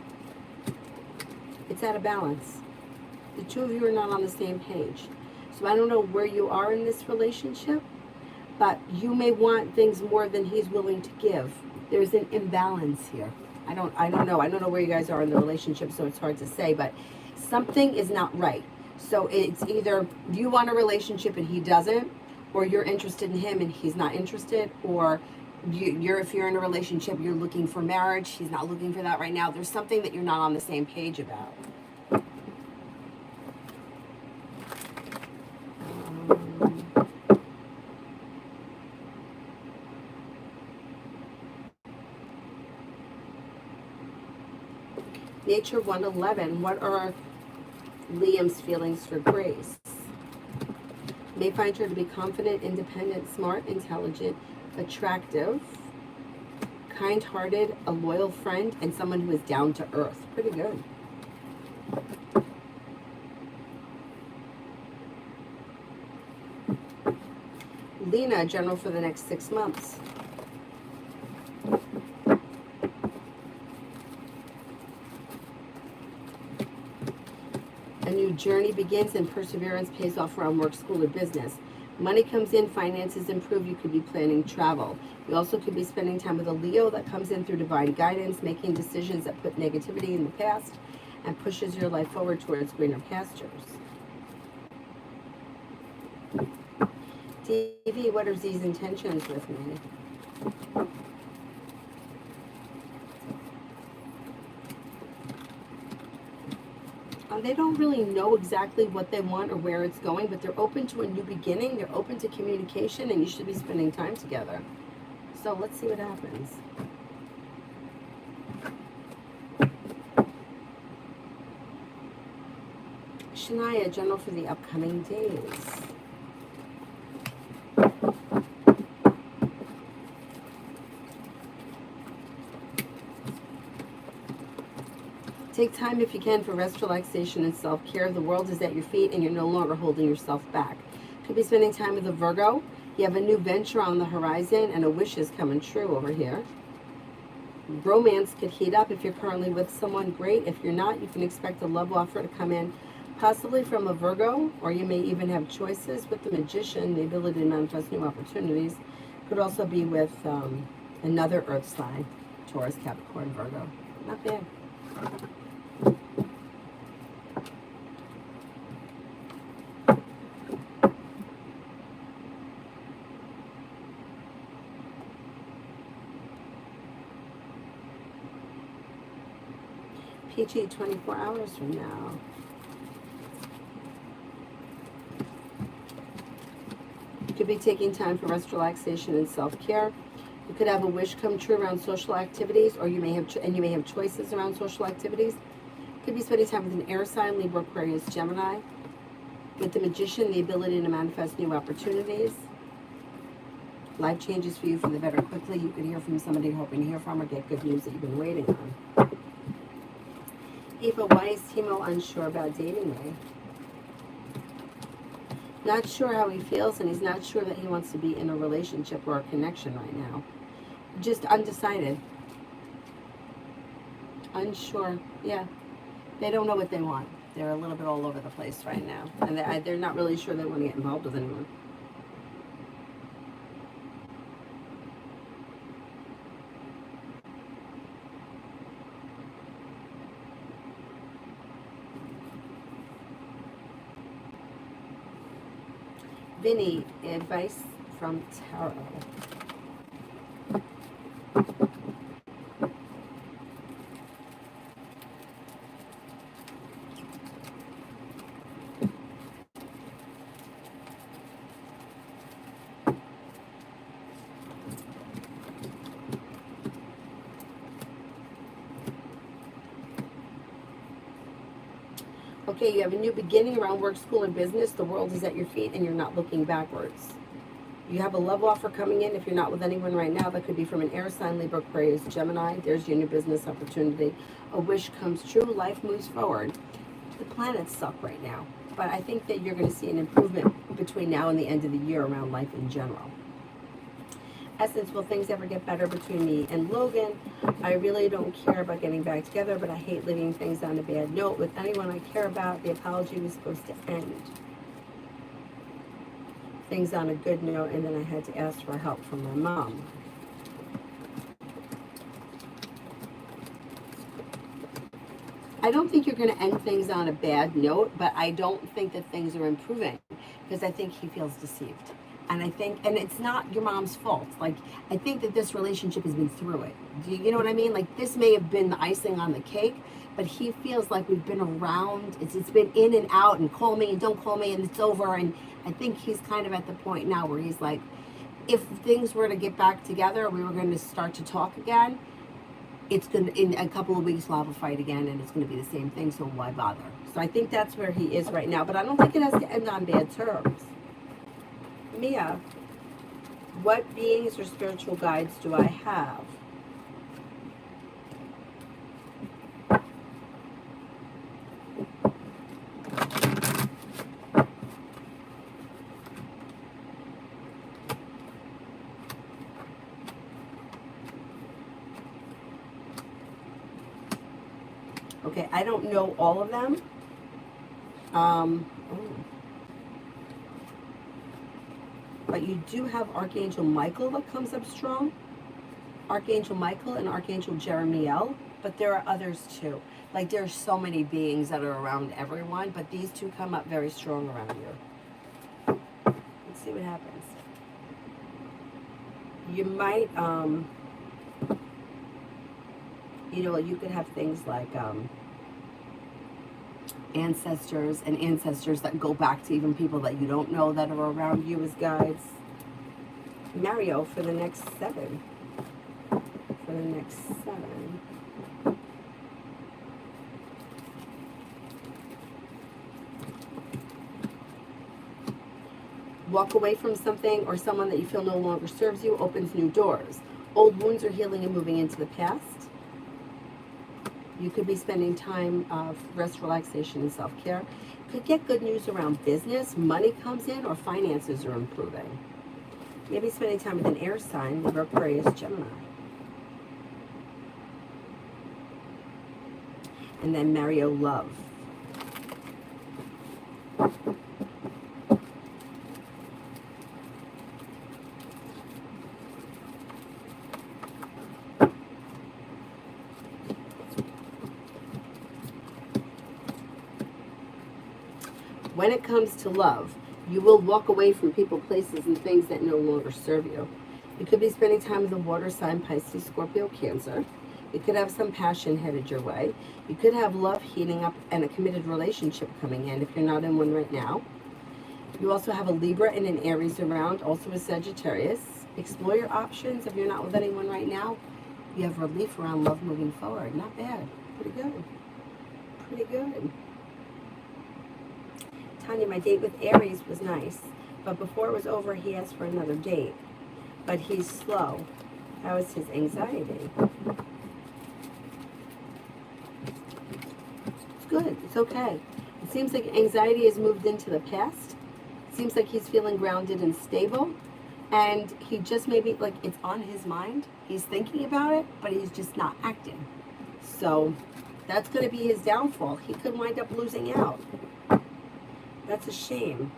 It's out of balance. The two of you are not on the same page. So I don't know where you are in this relationship, but you may want things more than he's willing to give. There's an imbalance here. I don't know. I don't know where you guys are in the relationship, so it's hard to say, but something is not right. So it's either you want a relationship and he doesn't, or you're interested in him and he's not interested, or if you're in a relationship, you're looking for marriage, he's not looking for that right now. There's something that you're not on the same page about. Nature 111, what are Liam's feelings for Grace? May find her to be confident, independent, smart, intelligent, attractive, kind-hearted, a loyal friend, and someone who is down to earth. Pretty good. Lena, general for the next 6 months. A new journey begins and perseverance pays off around work, school, or business. Money comes in, finances improve, you could be planning travel. You also could be spending time with a Leo that comes in through divine guidance, making decisions that put negativity in the past and pushes your life forward towards greener pastures. TV, what are Z's intentions with me? They don't really know exactly what they want or where it's going, but they're open to a new beginning. They're open to communication, and you should be spending time together. So let's see what happens. Shania, general for the upcoming days. Take time if you can for rest, relaxation, and self-care. The world is at your feet and you're no longer holding yourself back. Could be spending time with a Virgo. You have a new venture on the horizon and a wish is coming true over here. Romance could heat up if you're currently with someone. Great. If you're not, you can expect a love offer to come in, possibly from a Virgo, or you may even have choices with the Magician, the ability to manifest new opportunities. Could also be with another earth sign, Taurus, Capricorn, Virgo. Not bad. Peachy 24 hours from now. You could be taking time for rest, relaxation, and self-care. You could have a wish come true around social activities, or you may have choices around social activities. You could be spending time with an air sign, Libra, Aquarius, Gemini. With the Magician, the ability to manifest new opportunities. Life changes for you for the better quickly. You could hear from somebody you're hoping to hear from, or get good news that you've been waiting on. Eva Weiss, Timo, unsure about dating Ray. Not sure how he feels, and he's not sure that he wants to be in a relationship or a connection right now. Just undecided. Unsure. Yeah. They don't know what they want. They're a little bit all over the place right now. And they're not really sure they want to get involved with anyone. Vinny, advice from Tarot. Okay, you have a new beginning around work, school, and business. The world is at your feet and you're not looking backwards. You have a love offer coming in. If you're not with anyone right now, that could be from an air sign, Libra, Aquarius, Gemini. There's your new business opportunity. A wish comes true. Life moves forward. The planets suck right now, but I think that you're going to see an improvement between now and the end of the year around life in general. Essence, will things ever get better between me and Logan? I really don't care about getting back together, but I hate leaving things on a bad note with anyone I care about. The apology was supposed to end things on a good note, and then I had to ask for help from my mom. I don't think you're going to end things on a bad note, but I don't think that things are improving because I think he feels deceived. And I think, and it's not your mom's fault. Like, I think that this relationship has been through it. Do you know what I mean? Like, this may have been the icing on the cake, but he feels like we've been around. It's been in and out, and call me and don't call me, and it's over. And I think he's kind of at the point now where he's like, if things were to get back together, we were going to start to talk again, it's going to, in a couple of weeks, we'll have a fight again, and it's going to be the same thing, so why bother? So I think that's where he is right now, but I don't think it has to end on bad terms. Mia, what beings or spiritual guides do I have? Okay, I don't know all of them. But you do have Archangel Michael that comes up strong. Archangel Michael and Archangel Jeremiel. But there are others too. Like, there's so many beings that are around everyone, but these two come up very strong around you. Let's see what happens. You might, you know, you could have things like ancestors and ancestors that go back to even people that you don't know that are around you as guides. Mario for the next 7. For the next 7. Walk away from something or someone that you feel no longer serves you, opens new doors. Old wounds are healing and moving into the past. You could be spending time of rest, relaxation, and self-care. Could get good news around business, money comes in, or finances are improving. Maybe spending time with an air sign, Libra, Aquarius, Gemini. And then Mario Love. When it comes to love, you will walk away from people, places, and things that no longer serve you. You could be spending time with a water sign, Pisces, Scorpio, Cancer. You could have some passion headed your way. You could have love heating up and a committed relationship coming in if you're not in one right now. You also have a Libra and an Aries around, also a Sagittarius. Explore your options if you're not with anyone right now. You have relief around love moving forward. Not bad. Pretty good. Pretty good. Tanya, my date with Aries was nice, but before it was over, he asked for another date. But he's slow. How is his anxiety? It's good. It's okay. It seems like anxiety has moved into the past. It seems like he's feeling grounded and stable. And he just maybe, like, it's on his mind. He's thinking about it, but he's just not acting. So that's going to be his downfall. He could wind up losing out. That's a shame.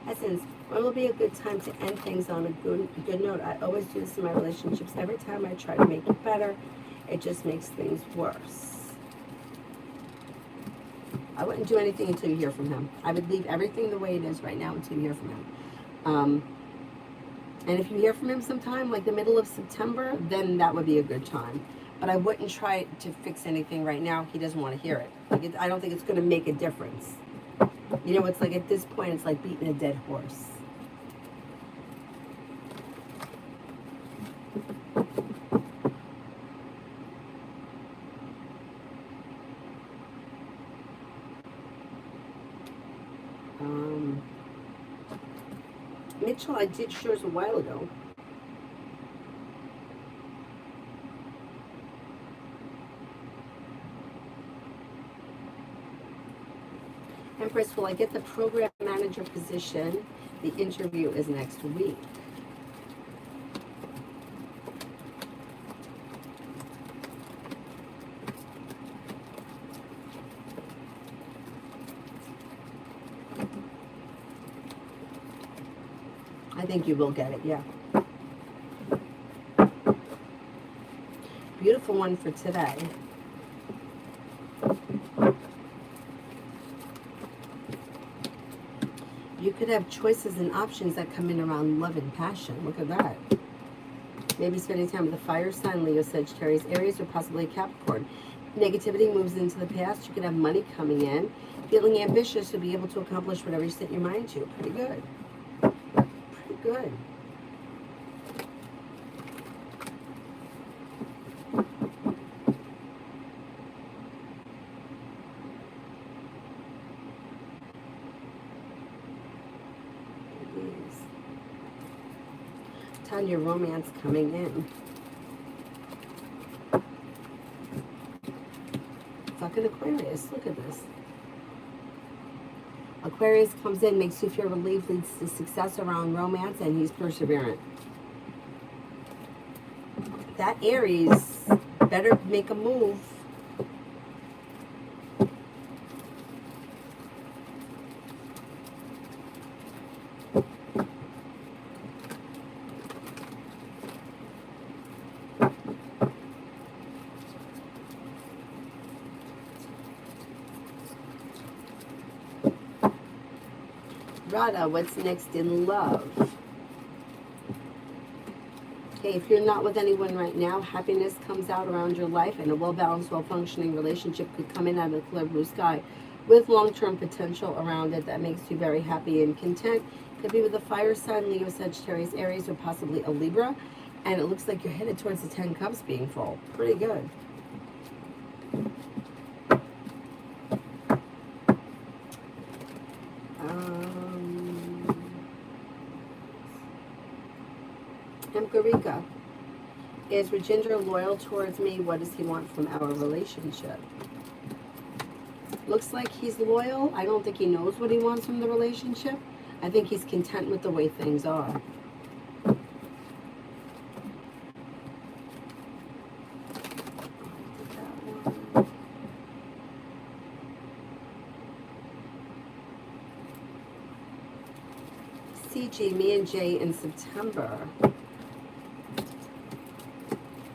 Essence, when will be a good time to end things on a good note? I always do this in my relationships. Every time I try to make it better, it just makes things worse. I wouldn't do anything until you hear from him. I would leave everything the way it is right now until you hear from him. And if you hear from him sometime, like the middle of September, then that would be a good time. But I wouldn't try to fix anything right now. He doesn't want to hear it. Like I don't think it's going to make a difference. You know, it's like at this point, it's like beating a dead horse. Mitchell, I did yours a while ago. Empress, will I get the program manager position? The interview is next week. I think you will get it, yeah. Beautiful one for today. You could have choices and options that come in around love and passion. Look at that. Maybe spending time with a fire sign, Leo, Sagittarius, Aries, or possibly a Capricorn. Negativity moves into the past. You could have money coming in. Feeling ambitious to be able to accomplish whatever you set your mind to. Pretty good. Pretty good. Tanya, romance coming in. Fucking Aquarius, look at this. Aquarius comes in, makes you feel relieved, leads to success around romance, and he's perseverant. That Aries better make a move. Radha, what's next in love? Okay, if you're not with anyone right now, happiness comes out around your life, and a well-balanced, well-functioning relationship could come in out of the clear blue sky with long-term potential around it that makes you very happy and content. Could be with a fire sign, Leo, Sagittarius, Aries, or possibly a Libra. And it looks like you're headed towards the 10 Cups being full. Pretty good. Garika, is Rajendra loyal towards me? What does he want from our relationship? Looks like he's loyal. I don't think he knows what he wants from the relationship. I think he's content with the way things are. CG, me and Jay in September.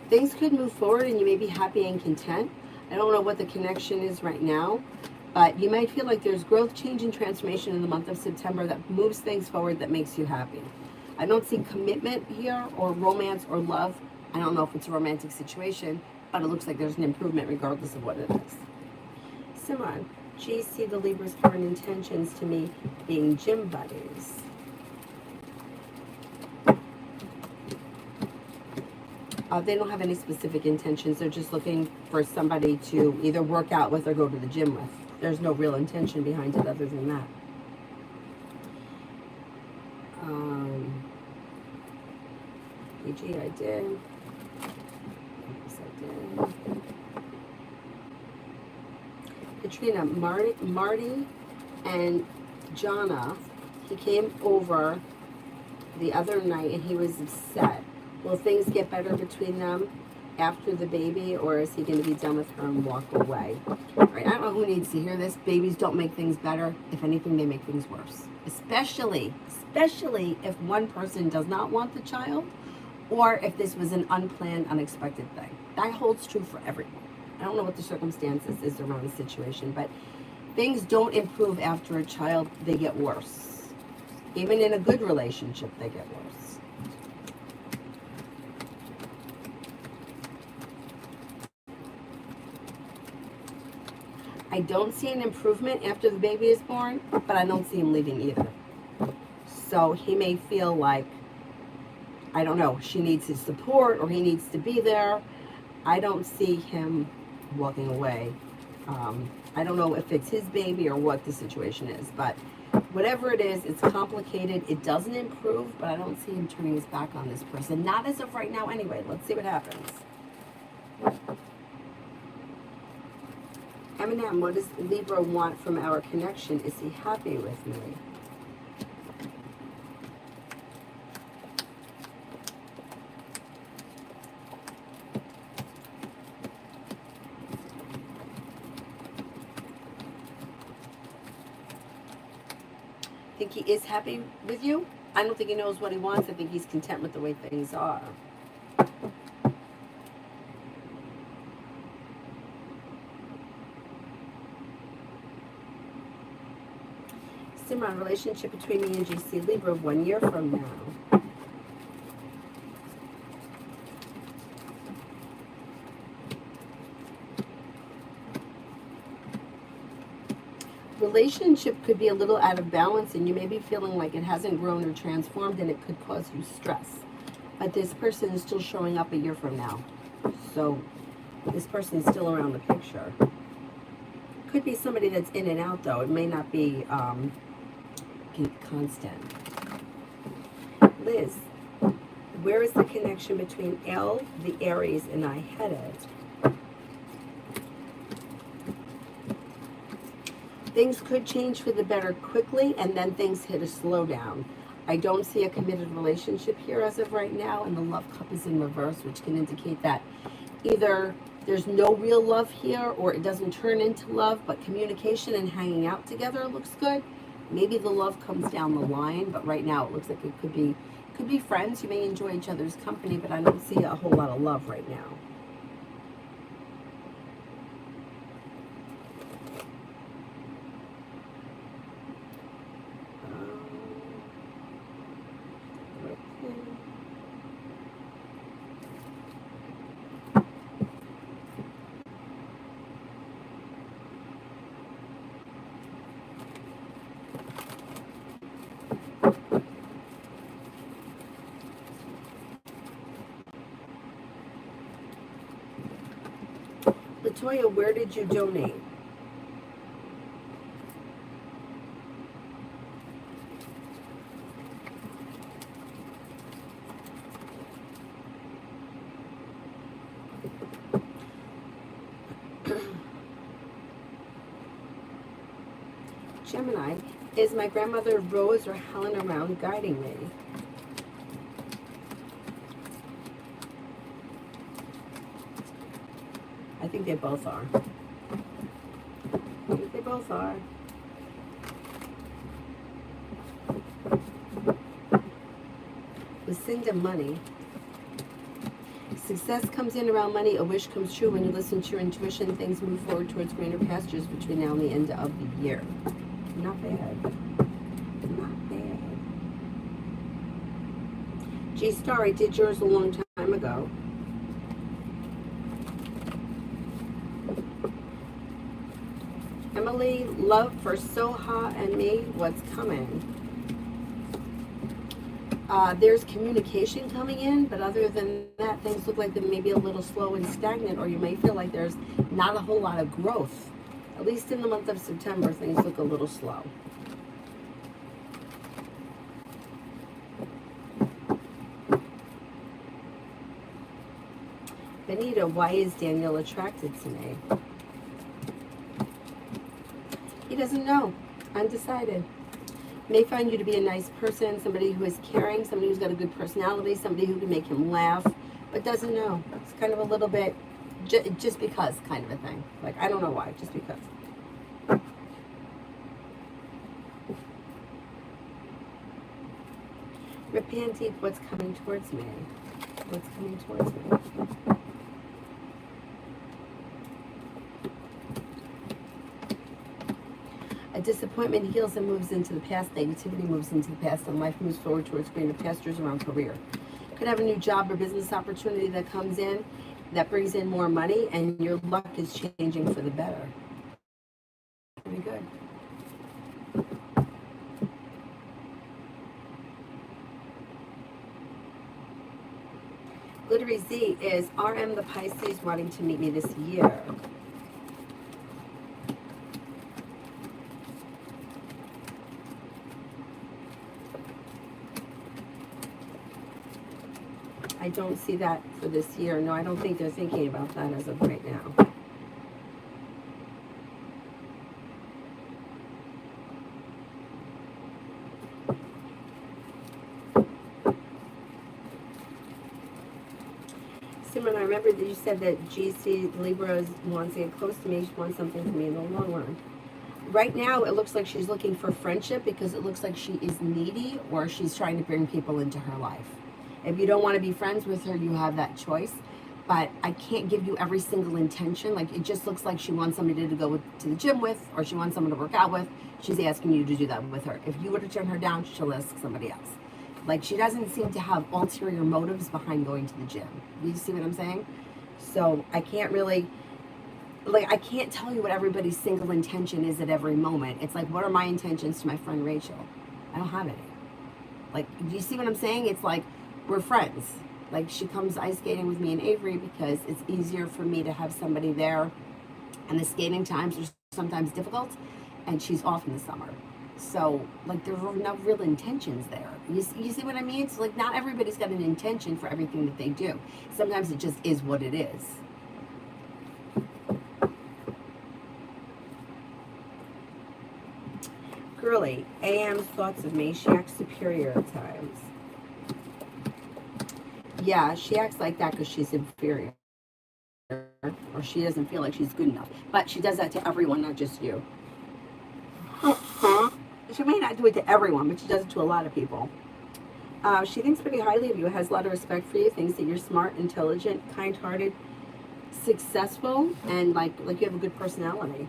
Things could move forward and you may be happy and content. I don't know what the connection is right now, but you might feel like there's growth, change, and transformation in the month of September that moves things forward, that makes you happy. I don't see commitment here or romance or love I don't know if it's a romantic situation, but it looks like there's an improvement regardless of what it is. Simran, G, see the Libra's current intentions to me being gym buddies. They don't have any specific intentions. They're just looking for somebody to either work out with or go to the gym with. There's no real intention behind it other than that. EG, I did. Yes, I did. Katrina, Marty and Jonna, he came over the other night and he was upset. Will things get better between them after the baby, or is he going to be done with her and walk away? All right, I don't know who needs to hear this. Babies don't make things better. If anything, they make things worse. Especially if one person does not want the child, or if this was an unplanned, unexpected thing. That holds true for everyone. I don't know what the circumstances is around the situation, but things don't improve after a child. They get worse. Even in a good relationship, they get worse. I don't see an improvement after the baby is born, but I don't see him leaving either. So he may feel like, I don't know, she needs his support or he needs to be there. I don't see him walking away. I don't know if it's his baby or what the situation is, but whatever it is, it's complicated. It doesn't improve, but I don't see him turning his back on this person. Not as of right now anyway. Let's see what happens. Eminem, what does Libra want from our connection? Is he happy with me? Think he is happy with you? I don't think he knows what he wants. I think he's content with the way things are. Simran, relationship between me and GC Libra 1 year from now. Relationship could be a little out of balance and you may be feeling like it hasn't grown or transformed and it could cause you stress. But this person is still showing up a year from now. So this person is still around the picture. Could be somebody that's in and out though. It may not be constant. Liz, where is the connection between L, the Aries, and I headed? Things could change for the better quickly, and then things hit a slowdown. I don't see a committed relationship here as of right now, and the love cup is in reverse, which can indicate that either there's no real love here, or it doesn't turn into love, but communication and hanging out together looks good. Maybe the love comes down the line, but right now it looks like it could be friends. You may enjoy each other's company, but I don't see a whole lot of love right now. Latoya, where did you donate? Gemini, is my grandmother Rose or Helen around guiding me? I think they both are. I think they both are. Lucinda, money. Success comes in around money. A wish comes true when you listen to your intuition. Things move forward towards greener pastures between now and the end of the year. Not bad. Not bad. G Star, I did yours a long time ago. Emily, love for Soha and me, what's coming? There's communication coming in, but other than that, things look like they may be a little slow and stagnant, or you may feel like there's not a whole lot of growth. At least in the month of September, things look a little slow. Benita, why is Daniel attracted to me? He doesn't know. Undecided. May find you to be a nice person, somebody who is caring, somebody who's got a good personality, somebody who can make him laugh, but doesn't know. It's kind of a little bit just because kind of a thing. Like, I don't know why, just because. Rip Deep, what's coming towards me? What's coming towards me? A disappointment heals and moves into the past. Negativity moves into the past, and life moves forward towards greener pastures around career. Could have a new job or business opportunity that comes in that brings in more money, and your luck is changing for the better. Very good. Glittery Z is RM the Pisces wanting to meet me this year. I don't see that for this year. No, I don't think they're thinking about that as of right now. Simon, I remember that you said that GC Libra wants to get close to me. She wants something from me in the long run. Right now, it looks like she's looking for friendship because it looks like she is needy, or she's trying to bring people into her life. If you don't want to be friends with her, you have that choice. But I can't give you every single intention. Like, it just looks like she wants somebody to go to the gym with, or she wants someone to work out with. She's asking you to do that with her. If you were to turn her down, she'll ask somebody else. Like, she doesn't seem to have ulterior motives behind going to the gym. You see what I'm saying? So I can't really, like, I can't tell you what everybody's single intention is at every moment. It's like, what are my intentions to my friend Rachel? I don't have any. Like, do you see what I'm saying? It's like, we're friends. Like, she comes ice skating with me and Avery because it's easier for me to have somebody there, and the skating times are sometimes difficult, and she's off in the summer. So, like, there are no real intentions there. You see what I mean? It's like, not everybody's got an intention for everything that they do. Sometimes it just is what it is. Girly, AM's thoughts of me. She acts superior at times. Yeah, she acts like that because she's inferior. Or she doesn't feel like she's good enough. But she does that to everyone, not just you. She may not do it to everyone, but she does it to a lot of people. She thinks pretty highly of you, has a lot of respect for you, thinks that you're smart, intelligent, kind-hearted, successful, and like you have a good personality.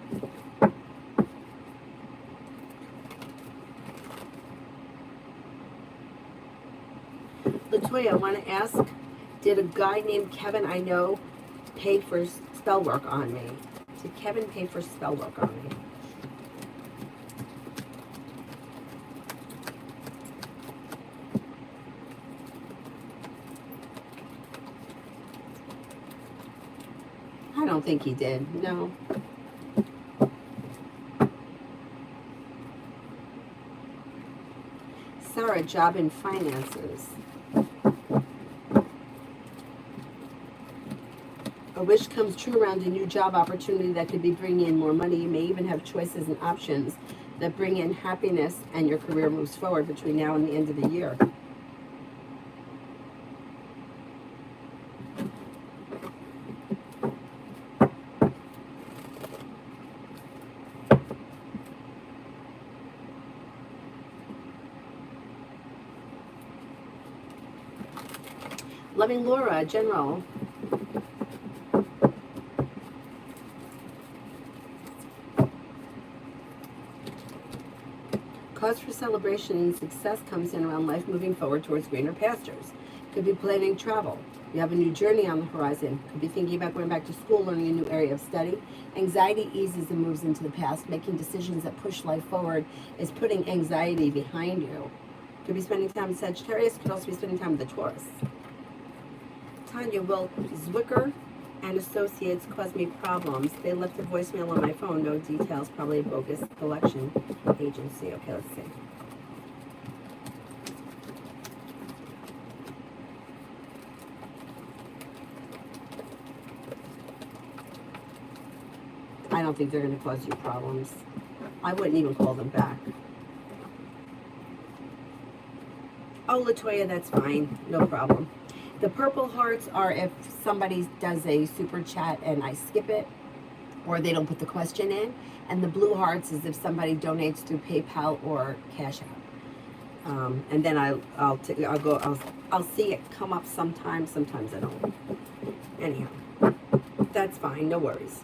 Latoya, I want to ask, did a guy named Kevin I know pay for spell work on me? Did Kevin pay for spell work on me? I don't think he did, no. Sarah, job and finances. A wish comes true around a new job opportunity that could be bringing in more money. You may even have choices and options that bring in happiness, and your career moves forward between now and the end of the year. Loving Laura, General. Cause for celebration and success comes in around life moving forward towards greener pastures. Could be planning travel. You have a new journey on the horizon. Could be thinking about going back to school, learning a new area of study. Anxiety eases and moves into the past. Making decisions that push life forward is putting anxiety behind you. Could be spending time with Sagittarius. Could also be spending time with the Taurus. Tanya, will Zwicker and Associates cause me problems? They left a voicemail on my phone. No details. Probably a bogus collection agency. Okay, let's see. I don't think they're going to cause you problems. I wouldn't even call them back. Oh, Latoya, that's fine. No problem. The purple hearts are if somebody does a super chat and I skip it, or they don't put the question in. And the blue hearts is if somebody donates through PayPal or Cash App. And then I'll see it come up sometimes. Sometimes I don't. Anyhow, that's fine. No worries.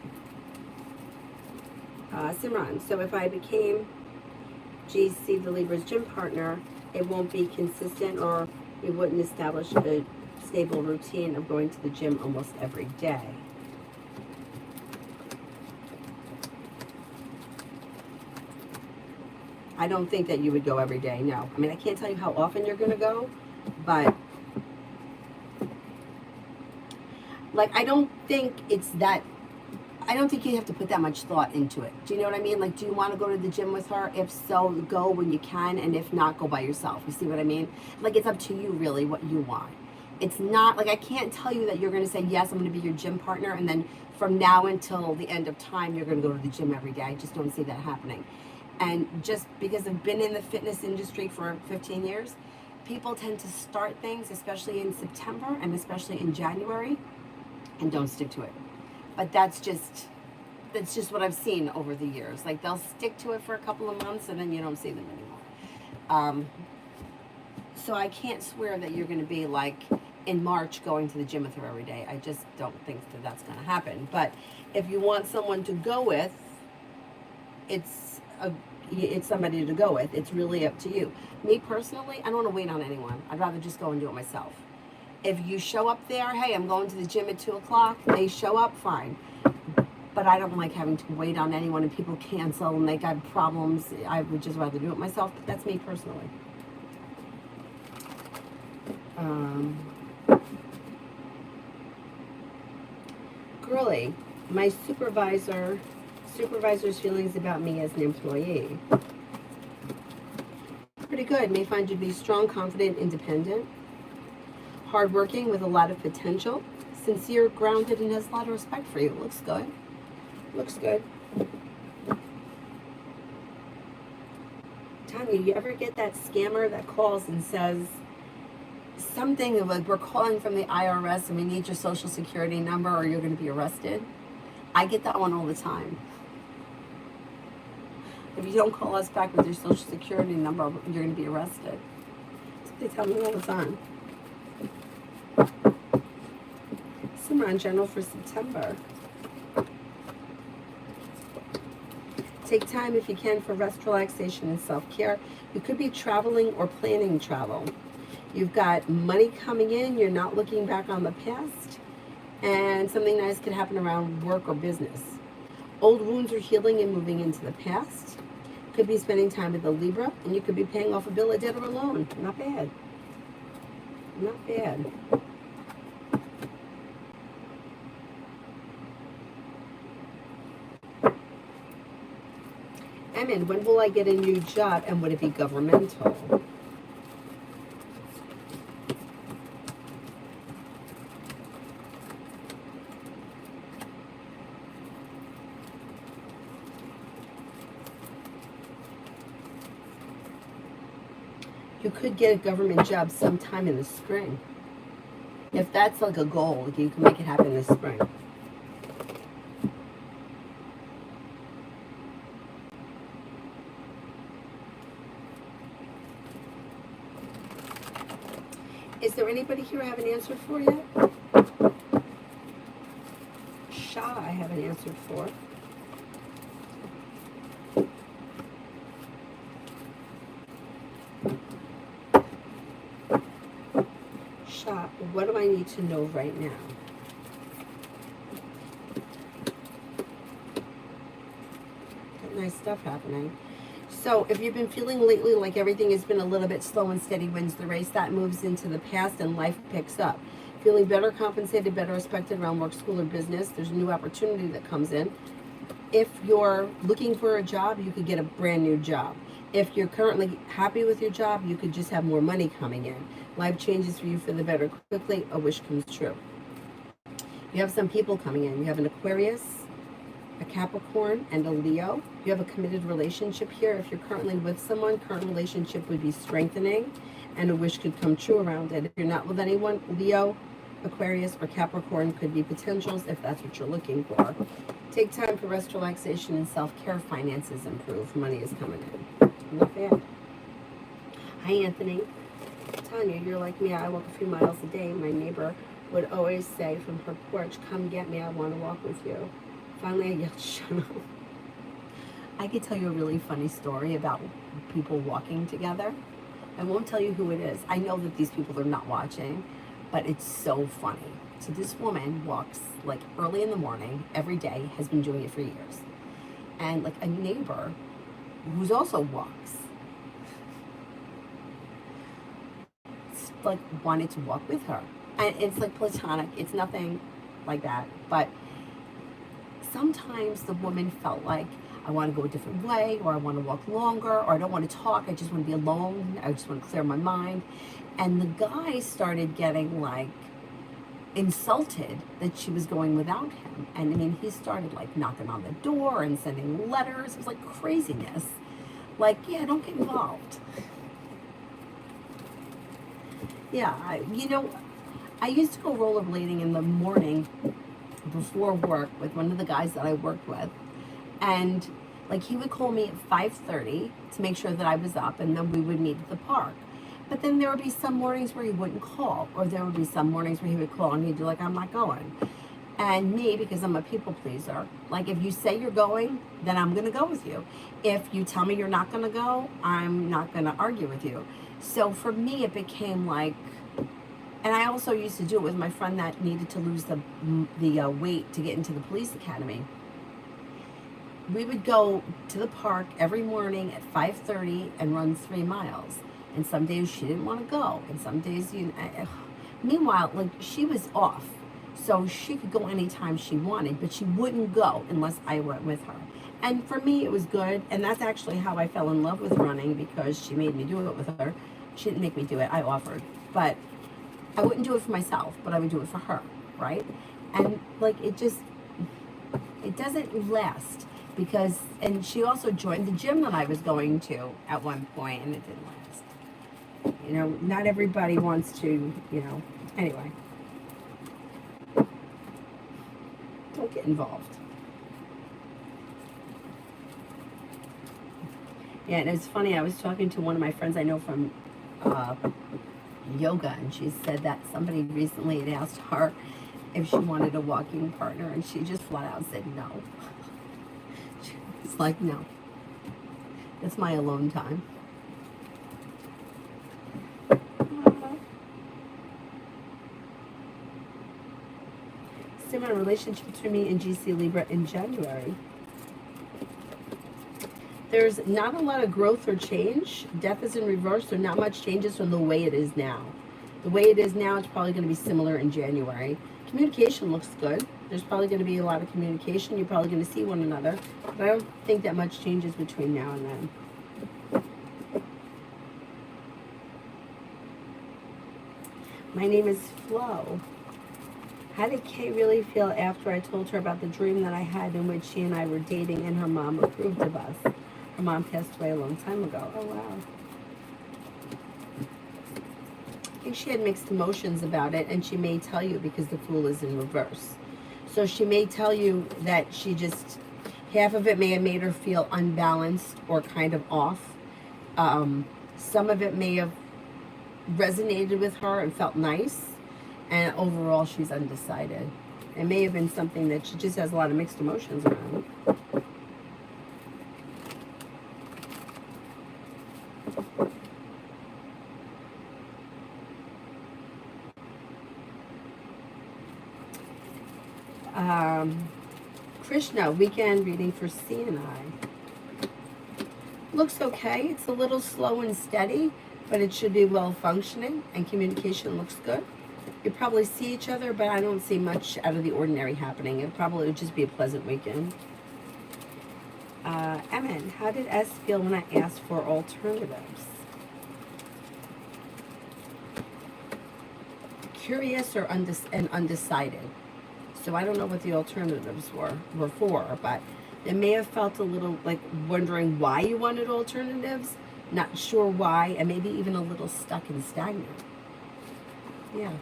Simran, so if I became GC, the Libra's gym partner, it won't be consistent, or we wouldn't establish a stable routine of going to the gym almost every day. I don't think that you would go every day, no. I mean, I can't tell you how often you're going to go, but like, I don't think you have to put that much thought into it. Do you know what I mean? Like, do you want to go to the gym with her? If so, go when you can, and if not, go by yourself. You see what I mean? Like, it's up to you, really, what you want. It's not, like, I can't tell you that you're going to say, yes, I'm going to be your gym partner, and then from now until the end of time, you're going to go to the gym every day. I just don't see that happening. And just because I've been in the fitness industry for 15 years, people tend to start things, especially in September and especially in January, and don't stick to it. But that's just what I've seen over the years. Like, they'll stick to it for a couple of months and then you don't see them anymore. So I can't swear that you're going to be like in March going to the gym with her every day. I just don't think that that's going to happen. But if you want someone to go with, it's somebody to go with. It's really up to you. Me personally, I don't want to wait on anyone. I'd rather just go and do it myself. If you show up there, hey, I'm going to the gym at 2 o'clock, they show up, fine. But I don't like having to wait on anyone, and people cancel and they got problems. I would just rather do it myself, but that's me personally. Girly, my supervisor's feelings about me as an employee. Pretty good. May find you to be strong, confident, independent, hardworking with a lot of potential, sincere, grounded, and has a lot of respect for you. Looks good. Looks good. Tanya, you ever get that scammer that calls and says something like, we're calling from the IRS and we need your social security number or you're going to be arrested? I get that one all the time. If you don't call us back with your social security number, you're going to be arrested. That's what they tell me all the time. Simran, general for September. Take time if you can for rest, relaxation, and self-care. You could be traveling or planning travel. You've got money coming in. You're not looking back on the past. And something nice could happen around work or business. Old wounds are healing and moving into the past. Could be spending time with a Libra. And you could be paying off a bill, a debt, or a loan. Not bad. Not bad. Emin, when will I get a new job and would it be governmental? You could get a government job sometime in the spring. If that's like a goal, you can make it happen in the spring. Is there anybody here I haven't answered for yet? Shah, I haven't answered for. shot. What do I need to know right now? Got nice stuff happening. So if you've been feeling lately like everything has been a little bit slow and steady wins the race, that moves into the past and life picks up. Feeling better compensated, better respected around work, school, or business. There's a new opportunity that comes in. If you're looking for a job, you could get a brand new job. If you're currently happy with your job, you could just have more money coming in. Life changes for you for the better quickly. A wish comes true. You have some people coming in. You have an Aquarius, a Capricorn, and a Leo. You have a committed relationship here. If you're currently with someone, current relationship would be strengthening, and a wish could come true around it. If you're not with anyone, Leo, Aquarius, or Capricorn could be potentials if that's what you're looking for. Take time for rest, relaxation, and self-care. Finances improve. Money is coming in. Not bad. Hi, Anthony. I'm telling you, you're like me. I walk a few miles a day. My neighbor would always say from her porch, "Come get me. I want to walk with you." Finally, I yelled, "Shut up." I could tell you a really funny story about people walking together. I won't tell you who it is. I know that these people are not watching, but it's so funny. So this woman walks like early in the morning every day, has been doing it for years. And like a neighbor who's also walks, like wanted to walk with her. And it's like platonic. It's nothing like that. But sometimes the woman felt like, I want to go a different way, or I want to walk longer, or I don't want to talk. I just want to be alone. I just want to clear my mind. And the guy started getting like insulted that she was going without him. And I mean, he started like knocking on the door and sending letters. It was like craziness. Like, yeah, don't get involved. Yeah, I used to go rollerblading in the morning before work with one of the guys that I worked with. And like he would call me at 5:30 to make sure that I was up, and then we would meet at the park. But then there would be some mornings where he wouldn't call, or there would be some mornings where he would call and he'd be like, "I'm not going." And me, because I'm a people pleaser, like if you say you're going, then I'm going to go with you. If you tell me you're not going to go, I'm not going to argue with you. So for me, it became like, and I also used to do it with my friend that needed to lose the weight to get into the police academy. We would go to the park every morning at 5:30 and run 3 miles. And some days she didn't want to go, and some days meanwhile, like she was off, so she could go anytime she wanted, but she wouldn't go unless I went with her. And for me, it was good, and that's actually how I fell in love with running, because she made me do it with her. She didn't make me do it, I offered. But I wouldn't do it for myself, but I would do it for her, right? And like it doesn't last, because, and she also joined the gym that I was going to at one point, and it didn't last. You know, not everybody wants to, anyway. Don't get involved. Yeah, and it's funny, I was talking to one of my friends I know from yoga, and she said that somebody recently had asked her if she wanted a walking partner, and she just flat out said no. It's like, no. It's my alone time. Similar relationship between me and GC Libra in January. There's not a lot of growth or change. Death is in reverse, so not much changes from the way it is now. The way it is now, it's probably going to be similar in January. Communication looks good. There's probably going to be a lot of communication. You're probably going to see one another. But I don't think that much changes between now and then. My name is Flo. How did Kay really feel after I told her about the dream that I had in which she and I were dating and her mom approved of us? Her mom passed away a long time ago. Oh, wow. I think she had mixed emotions about it, and she may tell you because the Fool is in reverse. So she may tell you that she just, half of it may have made her feel unbalanced or kind of off. Some of it may have resonated with her and felt nice. And overall, she's undecided. It may have been something that she just has a lot of mixed emotions around. Krishna, weekend reading for CNI. Looks okay. It's a little slow and steady, but it should be well functioning, and communication looks good. You probably see each other, but I don't see much out of the ordinary happening. It probably would just be a pleasant weekend. Emin, how did S feel when I asked for alternatives? Curious or undecided. So I don't know what the alternatives were for, but it may have felt a little like wondering why you wanted alternatives, not sure why, and maybe even a little stuck and stagnant. Yeah,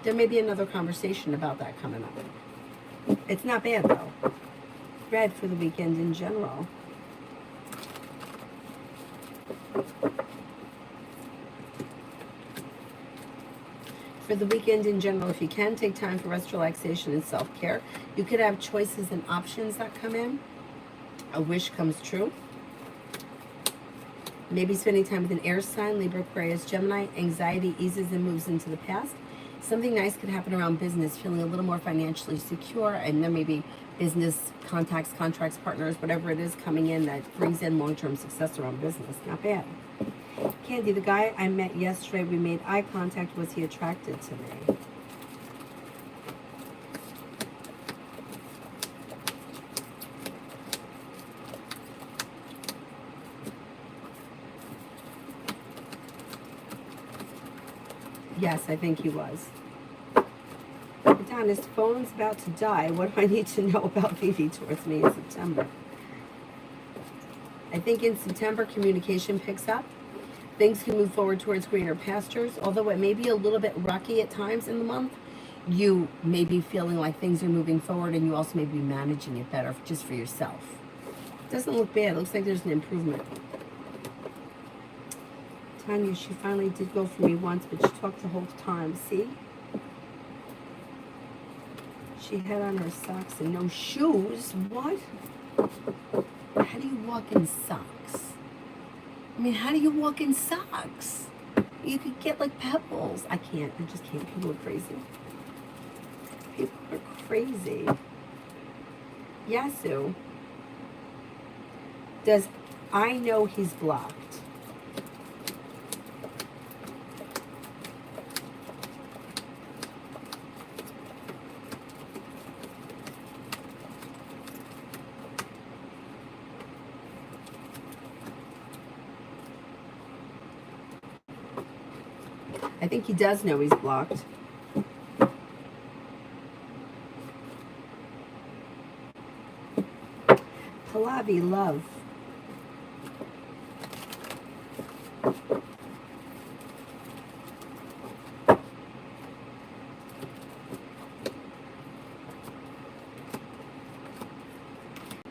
there may be another conversation about that coming up. It's not bad though. Red for the weekend in general. For the weekend in general, if you can, take time for rest, relaxation, and self-care. You could have choices and options that come in. A wish comes true. Maybe spending time with an air sign, Libra, Aquarius, Gemini. Anxiety eases and moves into the past. Something nice could happen around business, feeling a little more financially secure, and there may be business contacts, contracts, partners, whatever it is coming in that brings in long-term success around business. Not bad. Candy, the guy I met yesterday, we made eye contact. Was he attracted to me? Yes, I think he was. Don, his phone's about to die. What do I need to know about Vivi towards me in September? I think in September, communication picks up. Things can move forward towards greener pastures. Although it may be a little bit rocky at times in the month, you may be feeling like things are moving forward, and you also may be managing it better just for yourself. Doesn't look bad. It looks like there's an improvement. Tanya, she finally did go for me once, but she talked the whole time. See? She had on her socks and no shoes. What? How do you walk in socks? I mean, how do you walk in socks? You could get like pebbles. I can't. I just can't. People are crazy. People are crazy. Yasu. Does I know he's blocked? I think he does know he's blocked. Pallavi, love.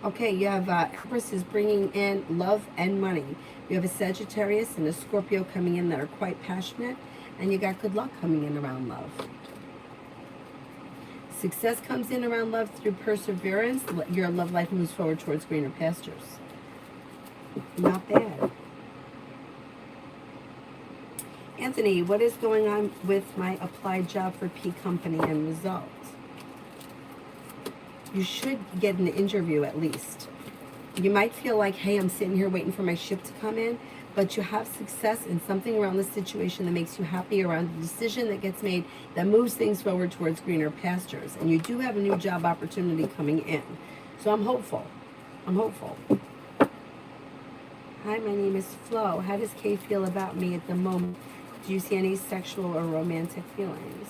Okay, you have Empress is bringing in love and money. You have a Sagittarius and a Scorpio coming in that are quite passionate. And you got good luck coming in around love. Success comes in around love through perseverance. Your love life moves forward towards greener pastures. Not bad. Anthony, what is going on with my applied job for P Company and results? You should get an interview at least. You might feel like, hey, I'm sitting here waiting for my ship to come in. But you have success in something around the situation that makes you happy, around the decision that gets made that moves things forward towards greener pastures. And you do have a new job opportunity coming in. So I'm hopeful. I'm hopeful. Hi, my name is Flo. How does Kay feel about me at the moment? Do you see any sexual or romantic feelings?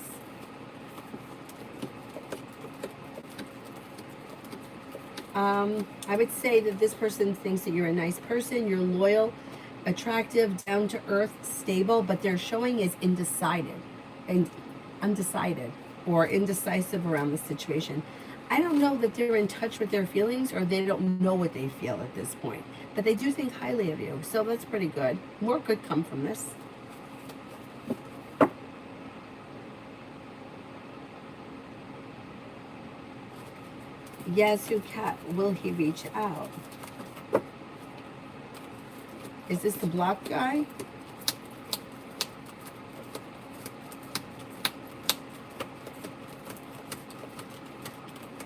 I would say that this person thinks that you're a nice person, you're loyal, attractive, down to earth, stable, but they're showing as undecided or indecisive around the situation. I don't know that they're in touch with their feelings or they don't know what they feel at this point, but they do think highly of you, so that's pretty good. More could come from this. Yasu Cat, will he reach out? Is this the block guy?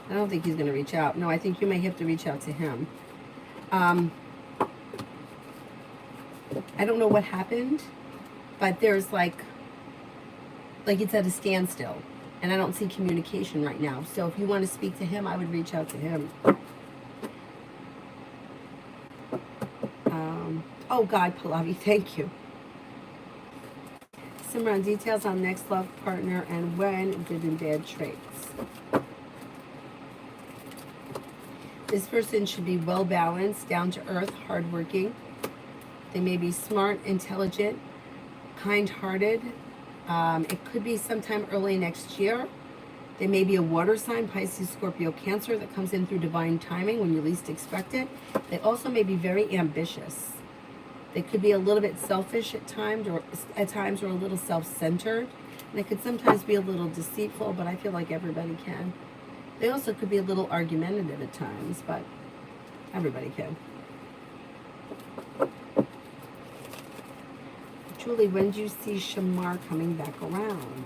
I don't think he's going to reach out. No, I think you may have to reach out to him. I don't know what happened, but there's like it's at a standstill, and I don't see communication right now. So if you want to speak to him, I would reach out to him. Oh God, Pallavi, thank you. Simran, details on next love partner and when, good and bad traits. This person should be well balanced, down to earth, hardworking. They may be smart, intelligent, kind-hearted. It could be sometime early next year. They may be a water sign, Pisces, Scorpio, Cancer, that comes in through divine timing when you least expect it. They also may be very ambitious. They could be a little bit selfish at times, or a little self-centered. And they could sometimes be a little deceitful, but I feel like everybody can. They also could be a little argumentative at times, but everybody can. Julie, when do you see Shamar coming back around?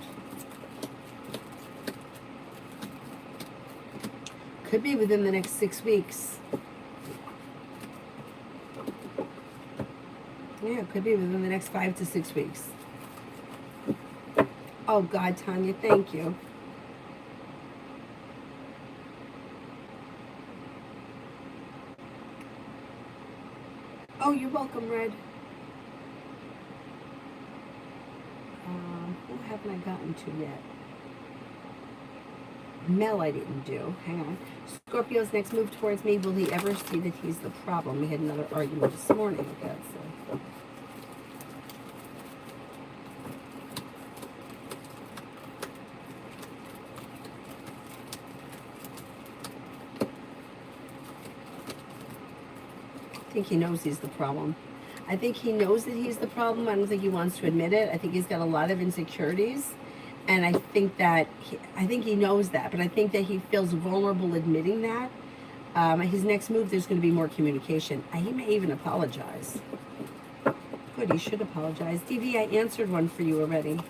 Could be within the next 6 weeks. Yeah, it could be within the next 5 to 6 weeks. Oh God, Tanya, thank you. Oh, you're welcome, Red. Who haven't I gotten to yet? Mel I didn't do. Hang on. Scorpio's next move towards me. Will he ever see that he's the problem? We had another argument this morning with that. So. I think he knows he's the problem. I think he knows that he's the problem. I don't think he wants to admit it. I think he's got a lot of insecurities. And I think that he knows that, but I think that he feels vulnerable admitting that. His next move, there's going to be more communication. He may even apologize. Good, he should apologize. DV, I answered one for you already.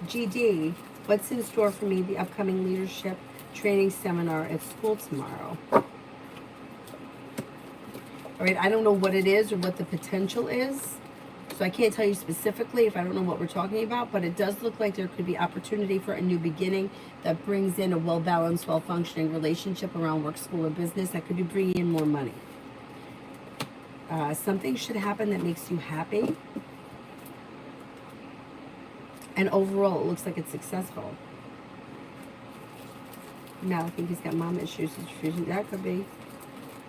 GD, what's in store for me, the upcoming leadership training seminar at school tomorrow? All right, I don't know what it is or what the potential is. So I can't tell you specifically if I don't know what we're talking about, but it does look like there could be opportunity for a new beginning that brings in a well-balanced, well-functioning relationship around work, school, or business that could be bringing in more money. Something should happen that makes you happy. And overall, it looks like it's successful. Now I think he's got mom issues. That could be.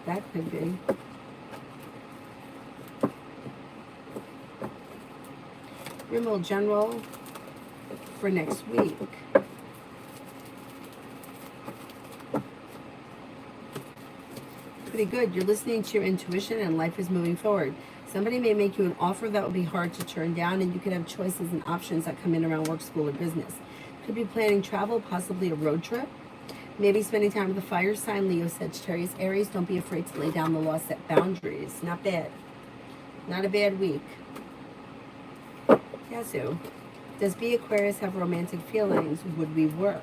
That could be. Remote general for next week. Pretty good. You're listening to your intuition and life is moving forward. Somebody may make you an offer that would be hard to turn down, and you could have choices and options that come in around work, school, or business. Could be planning travel, possibly a road trip. Maybe spending time with the fire sign, Leo, Sagittarius, Aries. Don't be afraid to lay down the law, set boundaries. Not bad. Not a bad week. Yazoo. Does B Aquarius have romantic feelings? Would we work?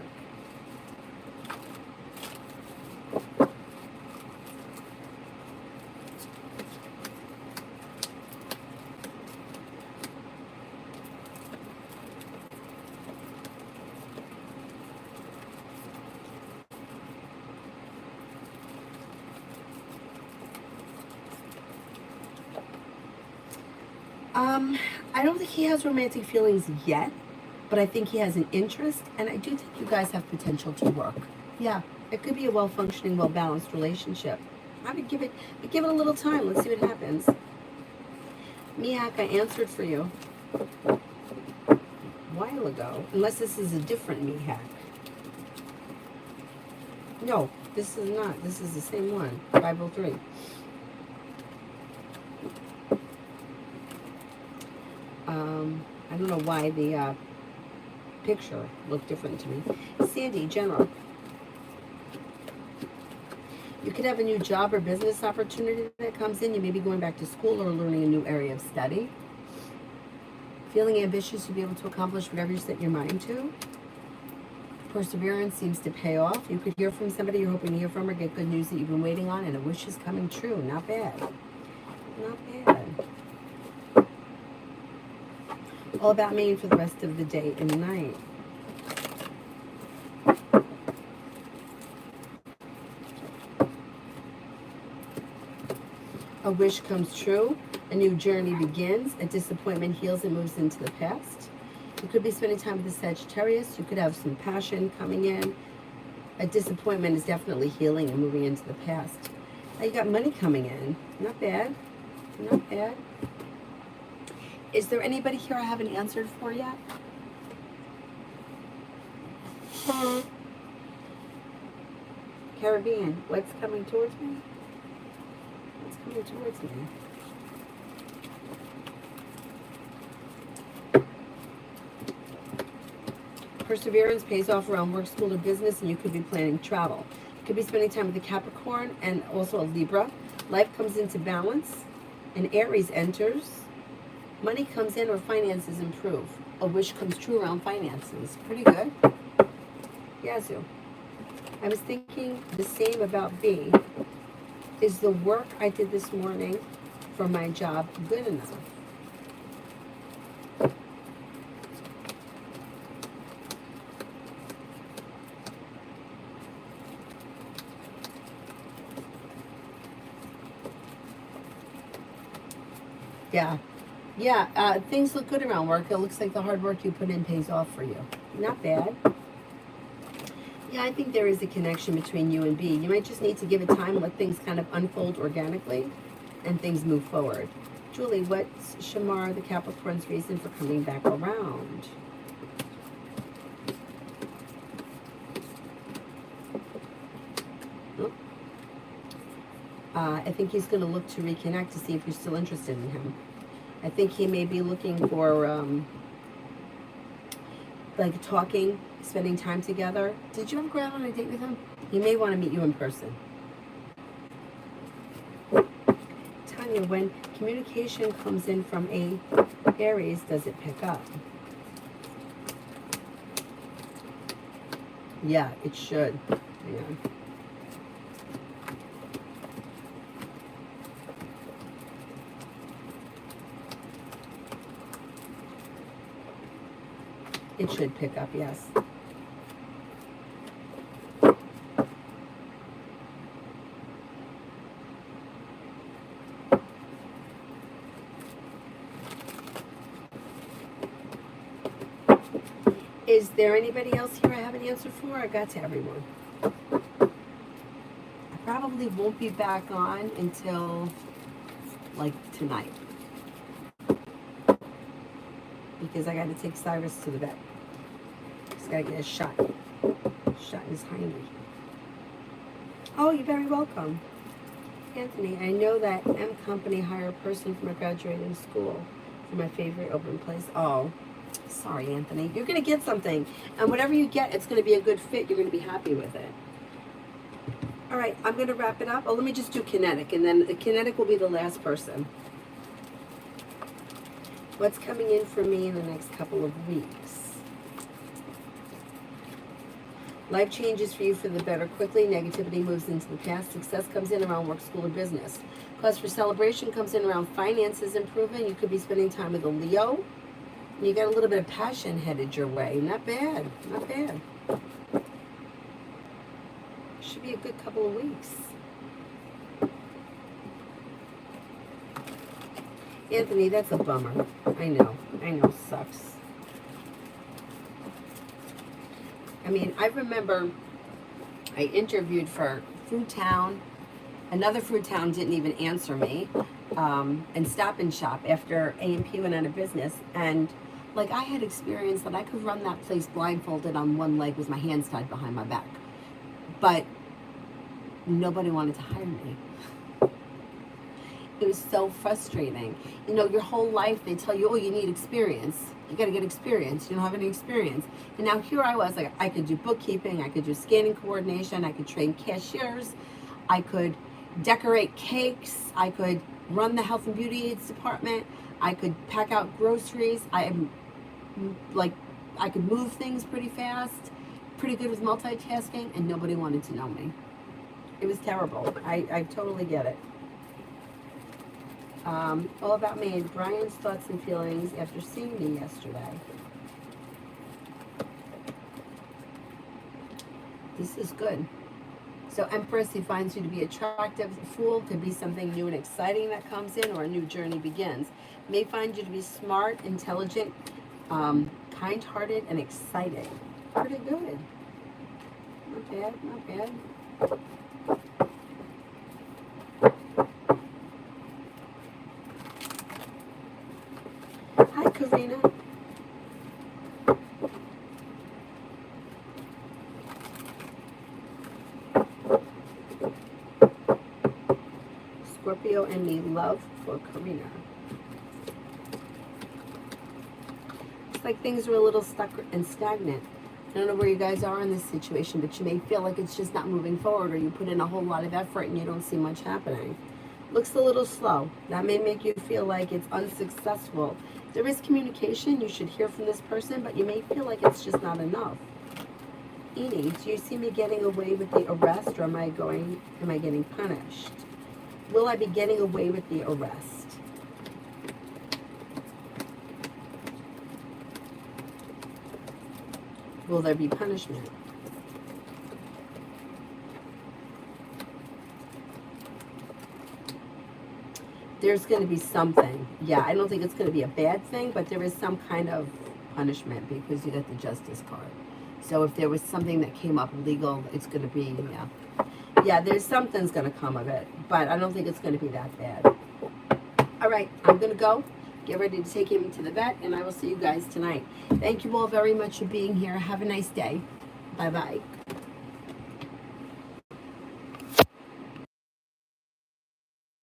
I don't think he has romantic feelings yet, but I think he has an interest, and I do think you guys have potential to work. Yeah, it could be a well-functioning, well-balanced relationship. I would give it a little time. Let's see what happens. Mihak, I answered for you a while ago, unless this is a different Mihak. No, this is not. This is the same one, 503. I don't know why the picture looked different to me. Sandy, general. You could have a new job or business opportunity that comes in. You may be going back to school or learning a new area of study. Feeling ambitious to be able to accomplish whatever you set your mind to. Perseverance seems to pay off. You could hear from somebody you're hoping to hear from or get good news that you've been waiting on, and a wish is coming true. Not bad. Not bad. All about me for the rest of the day and night. A wish comes true. A new journey begins. A disappointment heals and moves into the past. You could be spending time with the Sagittarius. You could have some passion coming in. A disappointment is definitely healing and moving into the past. Now you got money coming in. Not bad. Not bad. Is there anybody here I haven't answered for yet? Caribbean, what's coming towards me? What's coming towards me? Perseverance pays off around work, school, or business, and you could be planning travel. You could be spending time with a Capricorn and also a Libra. Life comes into balance. An Aries enters. Money comes in or finances improve. A wish comes true around finances. Pretty good. Yazoo. I was thinking the same about B. Is the work I did this morning for my job good enough? Yeah, things look good around work. It looks like the hard work you put in pays off for you. Not bad. Yeah, I think there is a connection between you and B. You might just need to give it time, let things kind of unfold organically, and things move forward. Julie, what's Shamar, the Capricorn's reason for coming back around? I think he's going to look to reconnect to see if you're still interested in him. I think he may be looking for, like, talking, spending time together. Did you ever go out on a date with him? He may want to meet you in person. Tanya, when communication comes in from a Aries, does it pick up? Yeah, it should. Yeah. It should pick up, yes. Is there anybody else here I have an answer for? I got to everyone. I probably won't be back on until, like, tonight. Because I got to take Cyrus to the vet. He's got to get a shot. Shot in his hiney. Oh, you're very welcome. Anthony, I know that M Company hire a person from a graduating school for my favorite open place. Oh, sorry, Anthony. You're going to get something. And whatever you get, it's going to be a good fit. You're going to be happy with it. All right, I'm going to wrap it up. Oh, let me just do kinetic. And then kinetic will be the last person. What's coming in for me in the next couple of weeks? Life changes for you for the better quickly. Negativity moves into the past. Success comes in around work, school, or business. Cause for celebration comes in around finances improving. You could be spending time with a Leo. You got a little bit of passion headed your way. Not bad. Not bad. Should be a good couple of weeks. Anthony, that's a bummer. I know, sucks. I mean, I remember I interviewed for Food Town. Another Food Town didn't even answer me. And Stop and Shop after A&P went out of business. And, like, I had experience that I could run that place blindfolded on one leg with my hands tied behind my back. But nobody wanted to hire me. It was so frustrating. You know, your whole life they tell you, oh, you need experience. You got to get experience. You don't have any experience. And now here I was, like, I could do bookkeeping. I could do scanning coordination. I could train cashiers. I could decorate cakes. I could run the health and beauty aids department. I could pack out groceries. I could move things pretty fast. pretty good with multitasking, and nobody wanted to know me. It was terrible. I totally get it. All about me. Brian's thoughts and feelings after seeing me yesterday. This is good. So Empress, he finds you to be attractive. Fool could be something new and exciting that comes in, or a new journey begins. May find you to be smart, intelligent, kind-hearted, and exciting. Pretty good. Not bad, not bad. Hi, Karina. Scorpio and me, love for Karina. It's like things are a little stuck and stagnant. I don't know where you guys are in this situation, but you may feel like it's just not moving forward, or you put in a whole lot of effort and you don't see much happening. Looks a little slow. That may make you feel like it's unsuccessful. There is communication. You should hear from this person, but you may feel like it's just not enough. Eni, do you see me getting away with the arrest, or am I getting punished? Will I be getting away with the arrest? Will there be punishment? There's going to be something. Yeah, I don't think it's going to be a bad thing, but there is some kind of punishment because you got the justice card. So if there was something that came up legal, it's going to be, yeah. Yeah, there's something's going to come of it, but I don't think it's going to be that bad. All right, I'm going to go. Get ready to take him to the vet, and I will see you guys tonight. Thank you all very much for being here. Have a nice day. Bye-bye.